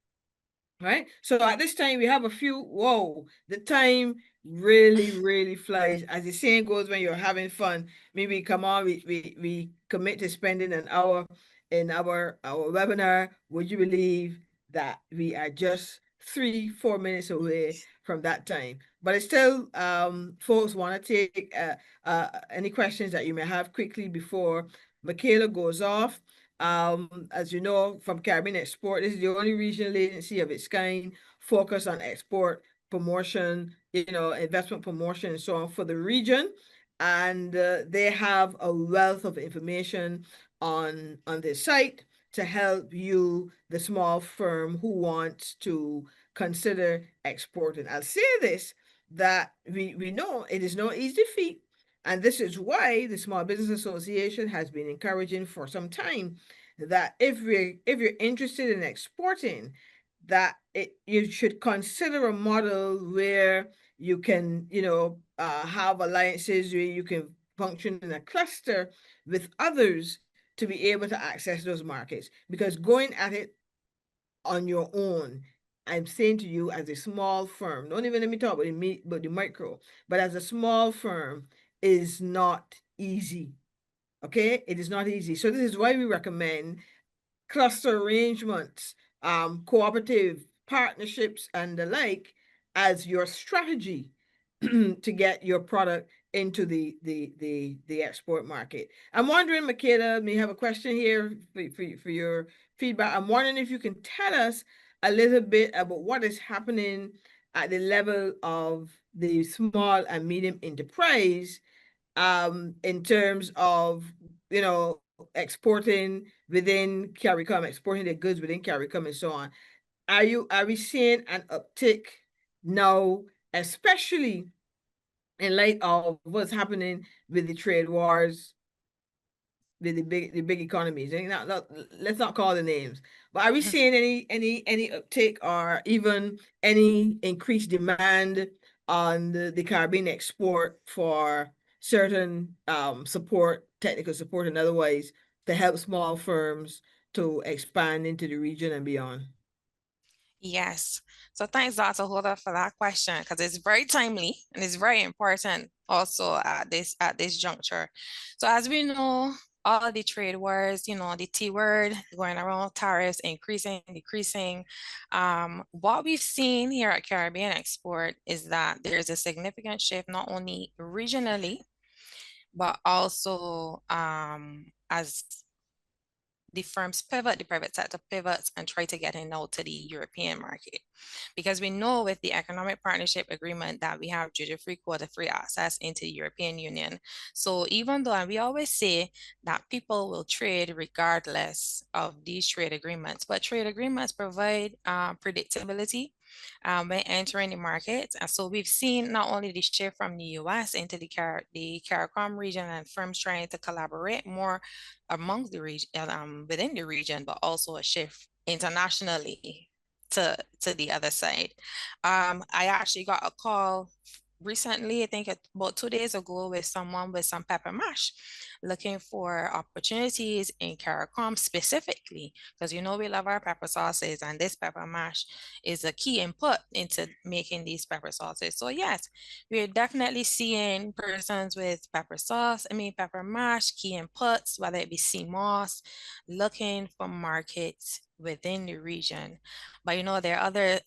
Right. So at this time we have a few. Whoa, the time really, really flies. As the saying goes, when you're having fun, maybe come on, we commit to spending an hour in our webinar. Would you believe that we are just 3-4 minutes away from that time? But it's still, folks want to take any questions that you may have quickly before Mikaela goes off. As you know, from Caribbean Export, this is the only regional agency of its kind focused on export promotion, investment promotion, and so on for the region. And they have a wealth of information on their site to help you, the small firm who wants to consider exporting. I'll say this, that we know it is no easy feat. And this is why the Small Business Association has been encouraging for some time that if you're interested in exporting, that you should consider a model where you can have alliances, where you can function in a cluster with others to be able to access those markets. Because going at it on your own, I'm saying to you, as a small firm, don't even let me talk about the micro, but as a small firm, is not easy. Okay, it is not easy. So this is why we recommend cluster arrangements, cooperative partnerships, and the like as your strategy to get your product into the export market. I'm wondering, Mikaela may have a question here for your feedback. I'm wondering if you can tell us a little bit about what is happening at the level of the small and medium enterprise in terms of, exporting within CARICOM, exporting their goods within CARICOM and so on. Are we seeing an uptick now, especially in light of what's happening with the trade wars with the big economies? Let's not call the names, but are we seeing any uptick or even any increased demand on the Caribbean export for certain support, technical support and otherwise, to help small firms to expand into the region and beyond? Yes. So thanks, Dr. Holder, for that question because it's very timely and it's very important also at this juncture. So as we know, all the trade wars, the T word going around, tariffs increasing, decreasing. What we've seen here at Caribbean Export is that there's a significant shift not only regionally, but also as the firms pivot, the private sector pivots and try to get in now to the European market. Because we know with the economic partnership agreement that we have duty-free, quota-free access into the European Union. So even though, and we always say that people will trade regardless of these trade agreements, but trade agreements provide predictability when entering the market. And so we've seen not only the shift from the US into the CARICOM region and firms trying to collaborate more amongst the region, within the region, but also a shift internationally to the other side. I actually got a call recently, I think about 2 days ago, with someone with some pepper mash looking for opportunities in CARICOM specifically, because we love our pepper sauces, and this pepper mash is a key input into making these pepper sauces. So yes, we're definitely seeing persons with pepper mash, key inputs, whether it be CMOS, looking for markets within the region. But there are other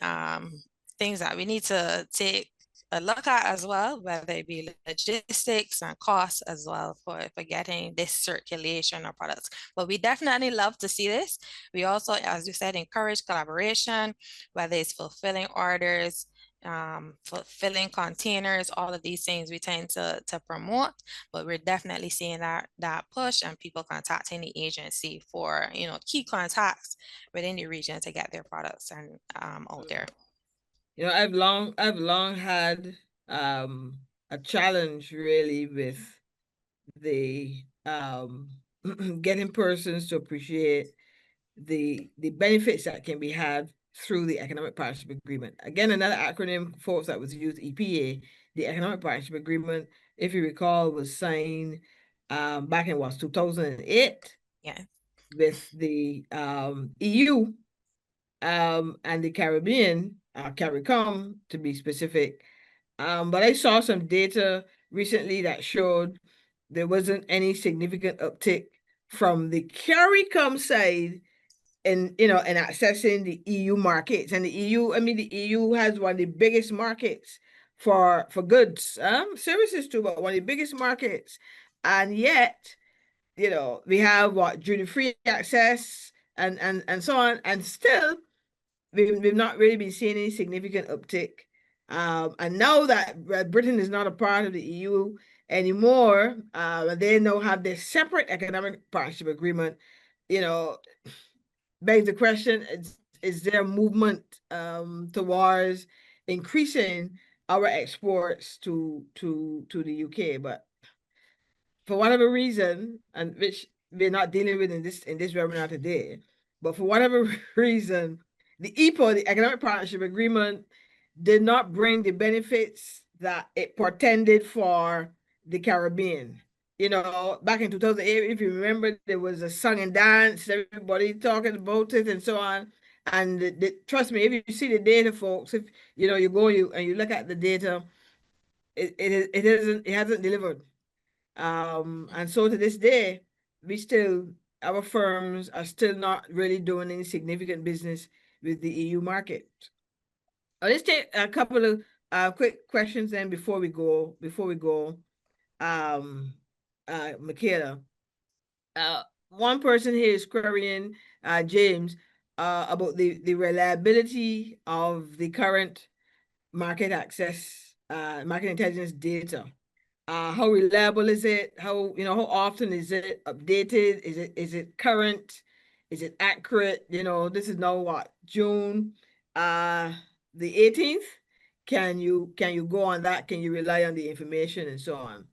things that we need to take a look at as well, whether it be logistics and costs as well for getting this circulation of products. But we definitely love to see this. We also, as you said, encourage collaboration, whether it's fulfilling orders, fulfilling containers, all of these things we tend to promote, but we're definitely seeing that push and people contacting the agency for key contacts within the region to get their products and out there. I've long had a challenge really with the getting persons to appreciate the benefits that can be had through the Economic Partnership Agreement. Again, another acronym, folks, that was used, EPA. The Economic Partnership Agreement, if you recall, was signed back in 2008. Yeah. With the EU and the Caribbean, CARICOM to be specific. But I saw some data recently that showed there wasn't any significant uptick from the CARICOM side in accessing the EU markets. And the EU has one of the biggest markets for goods, services too, but one of the biggest markets. And yet, we have duty-free access and so on, and still we've not really been seeing any significant uptick. And now that Britain is not a part of the EU anymore, they now have this separate economic partnership agreement. Begs the question: is there movement towards increasing our exports to the UK? But for whatever reason, and which we're not dealing with in this webinar today, but for whatever reason, the EPA, the Economic Partnership Agreement, did not bring the benefits that it portended for the Caribbean. Back in 2008, if you remember, there was a song and dance, everybody talking about it and so on. And trust me, if you see the data, folks, if you go and you look at the data, it hasn't delivered. And so to this day, our firms are still not really doing any significant business with the EU market. Let's take a couple of quick questions then before we go. Mikaela, one person here is querying James about the reliability of the current market access, market intelligence data. How reliable is it? How often is it updated? Is it current? Is it accurate? This is now what, June uh the 18th. Can you go on that? Can you rely on the information and so on?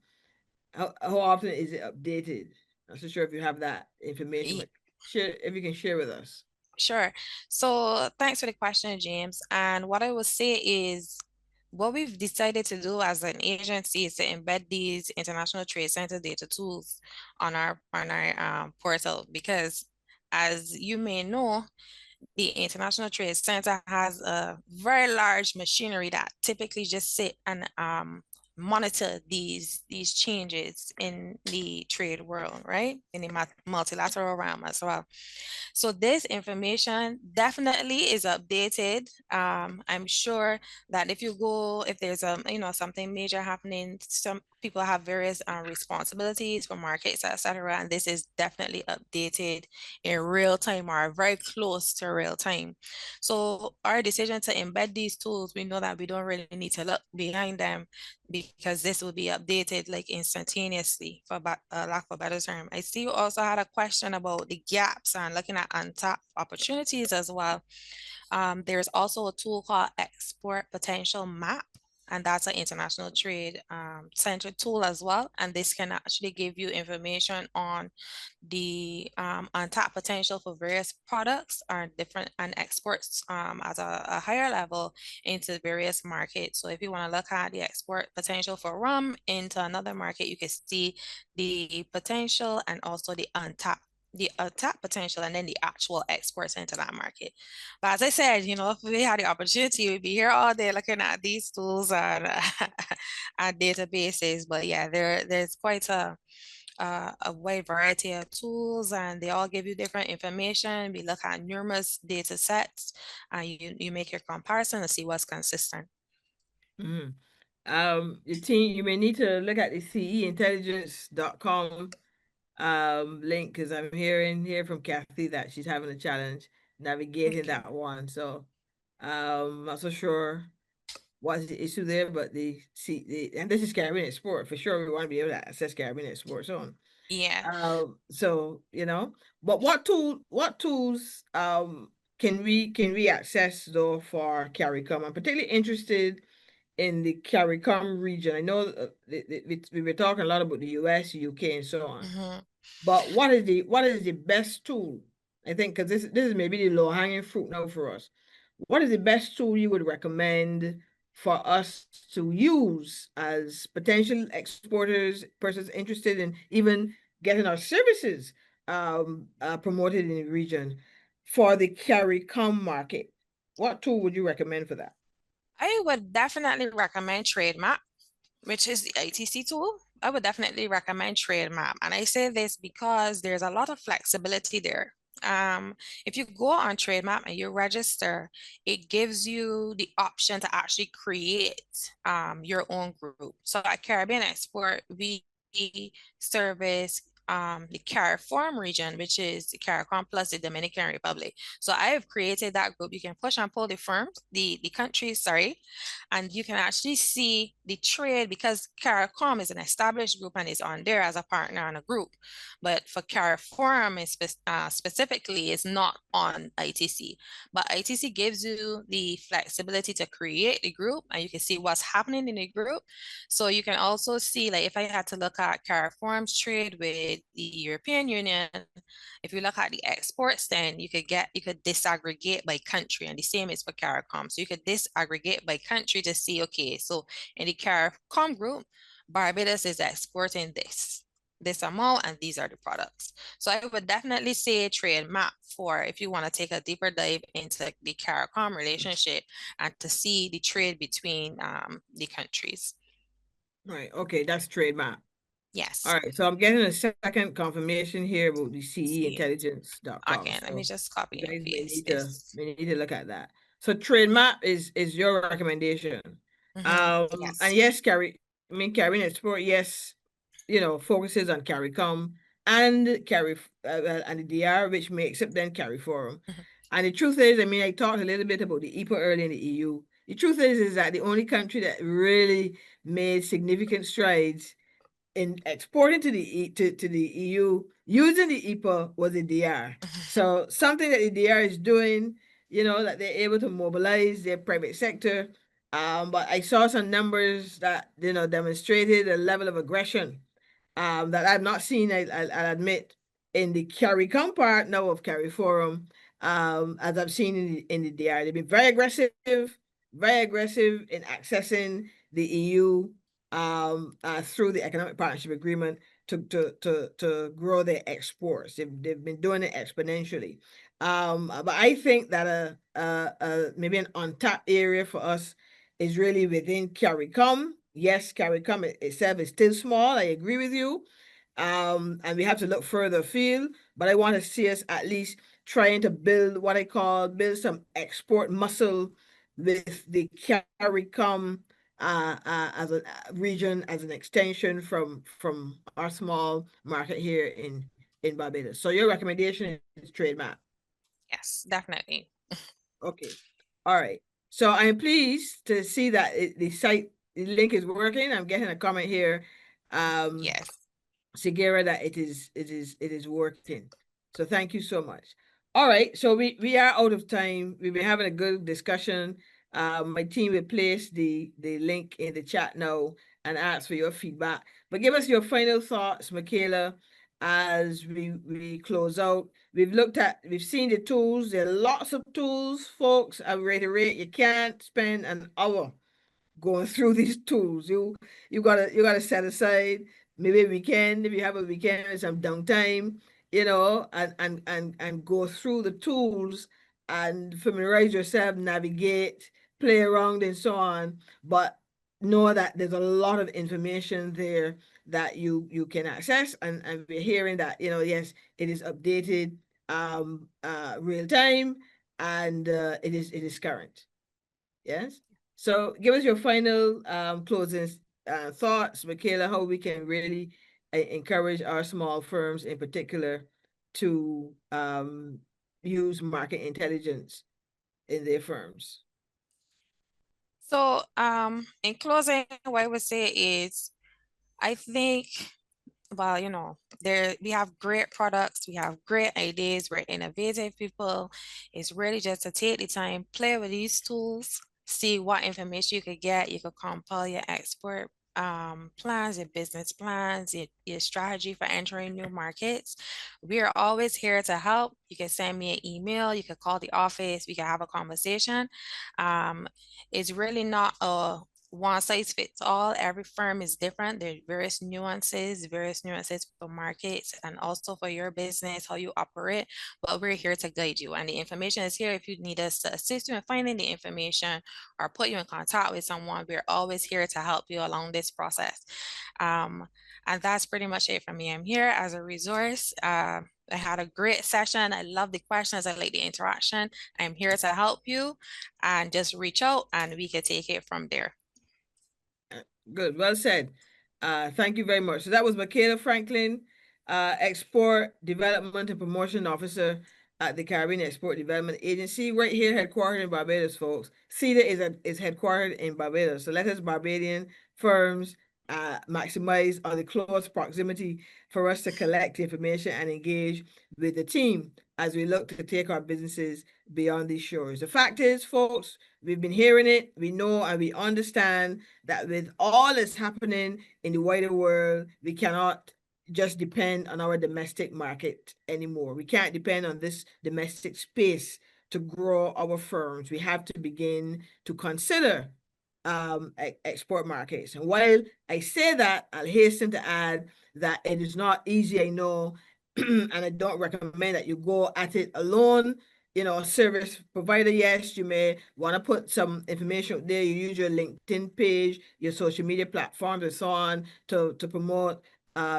How often is it updated? I'm not so sure if you have that information, Ye- but share if you can share with us. Sure. So thanks for the question, James. And what I would say is what we've decided to do as an agency is to embed these international trade center data tools on our portal because as you may know, the International Trade Center has a very large machinery that typically just sit and monitor these changes in the trade world, right? In the multilateral realm as well. So this information definitely is updated. I'm sure that if there's something major happening, some people have various responsibilities for markets, etc. And this is definitely updated in real time or very close to real time. So our decision to embed these tools, we know that we don't really need to look behind them because this will be updated like instantaneously, for lack of a better term. I see you also had a question about the gaps and looking at untapped opportunities as well. There's also a tool called Export Potential Map, and that's an international trade center tool as well. And this can actually give you information on the untapped potential for various products are different and exports at a higher level into various markets. So if you want to look at the export potential for rum into another market, you can see the potential and also the untapped potential and then the actual exports into that market. But as I said, if we had the opportunity, we'd be here all day looking at these tools and, and databases. But yeah, there's quite a wide variety of tools and they all give you different information. We look at numerous data sets and you make your comparison to see what's consistent. Mhm. Your team, you may need to look at the ceintelligence.com link because I'm hearing here from Kathy that she's having a challenge navigating Okay. that one. So not so sure what's the issue there, but and this is Caribbean Export for sure. We want to be able to access Caribbean Export so Yeah. so but what tools can we access though for CARICOM? I'm particularly interested in the CARICOM region. I know we were talking a lot about the US, UK, and so on. Mhm. But what is the best tool? I think because this is maybe the low hanging fruit now for us. What is the best tool you would recommend for us to use as potential exporters, persons interested in even getting our services promoted in the region for the CARICOM market? What tool would you recommend for that? I would definitely recommend TradeMap, which is the ITC tool. I would definitely recommend TradeMap. And I say this because there's a lot of flexibility there. If you go on TradeMap and you register, it gives you the option to actually create your own group. So at Caribbean Export, we service the CARIFORM region, which is the CARICOM plus the Dominican Republic. So I have created that group. You can push and pull the firms, the countries, sorry, and you can actually see the trade because CARICOM is an established group and is on there as a partner on a group. But for CARIFORM specifically, it's not on ITC. But ITC gives you the flexibility to create the group and you can see what's happening in the group. So you can also see, like if I had to look at CARIFORM's trade with the European Union, if you look at the exports, then you could disaggregate by country, and the same is for CARICOM. So you could disaggregate by country to see, okay, so in the CARICOM group, Barbados is exporting this amount, and these are the products. So I would definitely say trade map for if you want to take a deeper dive into the CARICOM relationship and to see the trade between the countries. Right. Okay, that's trademark. All Yes. right. So I'm getting a second confirmation here about the See, ceintelligence.com. again, let me So just you copy and guys may paste need to this. may need to look at that. So trademark is your recommendation. And Yes. yes, Caribbean Export, yes, focuses on CARICOM and and the DR, which makes it then CARI Forum. Mhm. And the truth is, I talked a little bit about the EPA earlier in the EU. The truth is that the only country that really made significant strides in exporting to the EU using the EPA was the DR. So something that the DR is doing, that they're able to mobilize their private sector. But I saw some numbers that demonstrated a level of aggression that I've not seen. I'll admit in the CARICOM part now of CARIFORUM, as I've seen in the DR. They've been very aggressive in accessing the EU through the economic partnership agreement to grow their exports. They've been doing it exponentially. But I think that maybe an untapped area for us is really within CARICOM. Yes, CARICOM itself is still small. I agree with you. And we have to look further afield, but I want to see us at least trying to build some export muscle with the CARICOM as a region, as an extension from our small market here in Barbados. So your recommendation is trade map. Yes, definitely. Okay. All right. So I'm pleased to see that the site link is working. I'm getting a comment here. Yes. Sigera, that it is working. So thank you so much. All right, so we are out of time. We've been having a good discussion. My team will place the link in the chat now and ask for your feedback. But give us your final thoughts, Mikaela, as we close out. We've seen the tools. There are lots of tools, folks. I reiterate, you can't spend an hour going through these tools. You gotta set aside maybe a weekend, if you have a weekend and some downtime, and go through the tools and familiarize yourself, navigate, play around and so on. But know that there's a lot of information there that you can access, and we're hearing that, yes, it is updated real time, and it is current. Yes. So give us your final closing thoughts, Mikaela, how we can really encourage our small firms in particular to use market intelligence in their firms. So, in closing, what I would say is, I think, well, we have great products, we have great ideas, we're innovative people. It's really just to take the time, play with these tools, see what information you could get. You could compile your export plans, your business plans, your strategy for entering new markets. We are always here to help. You can send me an email, you can call the office, we can have a conversation. It's really not a one size fits all. Every firm is different. There are various nuances for markets and also for your business, how you operate. But we're here to guide you. And the information is here if you need us to assist you in finding the information or put you in contact with someone. We're always here to help you along this process. And that's pretty much it for me. I'm here as a resource. I had a great session. I love the questions. I like the interaction. I'm here to help you, and just reach out and we can take it from there. Good. Well said. Thank you very much. So that was Mikaela Franklyn, Export Development and Promotion Officer at the Caribbean Export Development Agency, right here headquartered in Barbados, folks. CEDA is headquartered in Barbados. So let us Barbadian firms maximize on the close proximity for us to collect information and engage with the team as we look to take our businesses beyond these shores. The fact is, folks, we've been hearing it, we know and we understand that with all that's happening in the wider world, we cannot just depend on our domestic market anymore. We can't depend on this domestic space to grow our firms. We have to begin to consider export markets. And while I say that, I'll hasten to add that it is not easy, I know, and I don't recommend that you go at it alone. A service provider, yes, you may want to put some information there. You use your LinkedIn page, your social media platforms, and so on to promote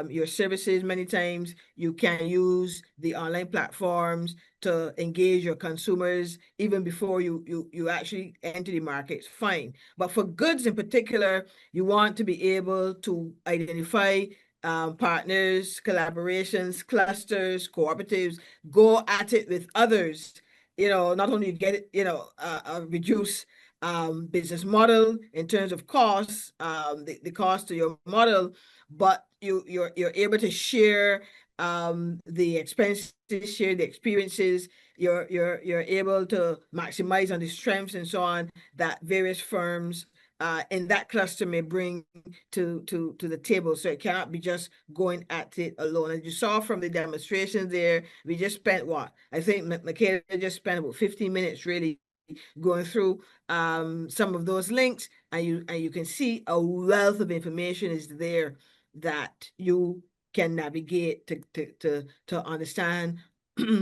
your services. Many times you can use the online platforms to engage your consumers even before you actually enter the markets. Fine. But for goods in particular, you want to be able to identify partners, collaborations, clusters, cooperatives, go at it with others, not only get it, reduce business model in terms of costs, the cost to your model, but you're able to share the expenses, share the experiences. You're able to maximize on the strengths and so on that various firms in that cluster may bring to the table. So it cannot be just going at it alone. As you saw from the demonstration there, we just spent what? I think Mikaela just spent about 15 minutes really going through some of those links, and you can see a wealth of information is there that you can navigate to understand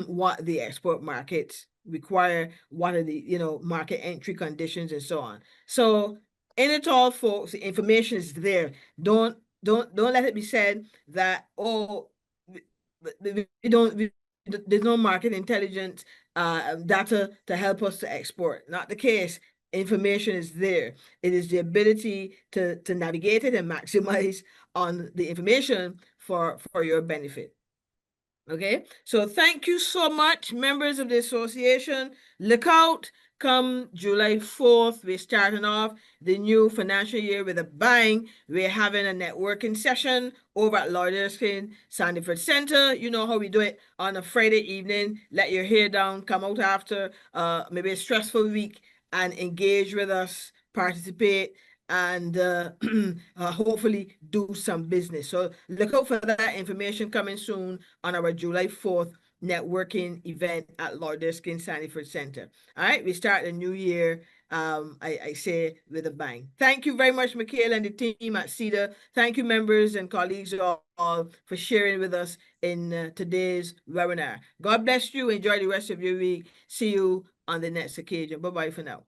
what the export markets require, what are the market entry conditions and so on. So in it all, folks, the information is there. Don't let it be said that, oh, we don't there's no market intelligence data to help us to export. Not the case. Information is there. It is the ability to navigate it and maximize on the information for your benefit. Okay, so thank you so much, members of the association. Look out, come July 4th, we're starting off the new financial year with a bang. We're having a networking session over at Lord Erskine Sandyford Center. You know how we do it on a Friday evening. Let your hair down, come out after maybe a stressful week and engage with us, participate, and hopefully do some business. So look out for that information coming soon on our July 4th networking event at Lord Erskine Sandyford Center. All right, we start the new year, I say, with a bang. Thank you very much, Mikaela and the team at CEDA. Thank you, members and colleagues all for sharing with us in today's webinar. God bless you. Enjoy the rest of your week. See you on the next occasion. Bye-bye for now.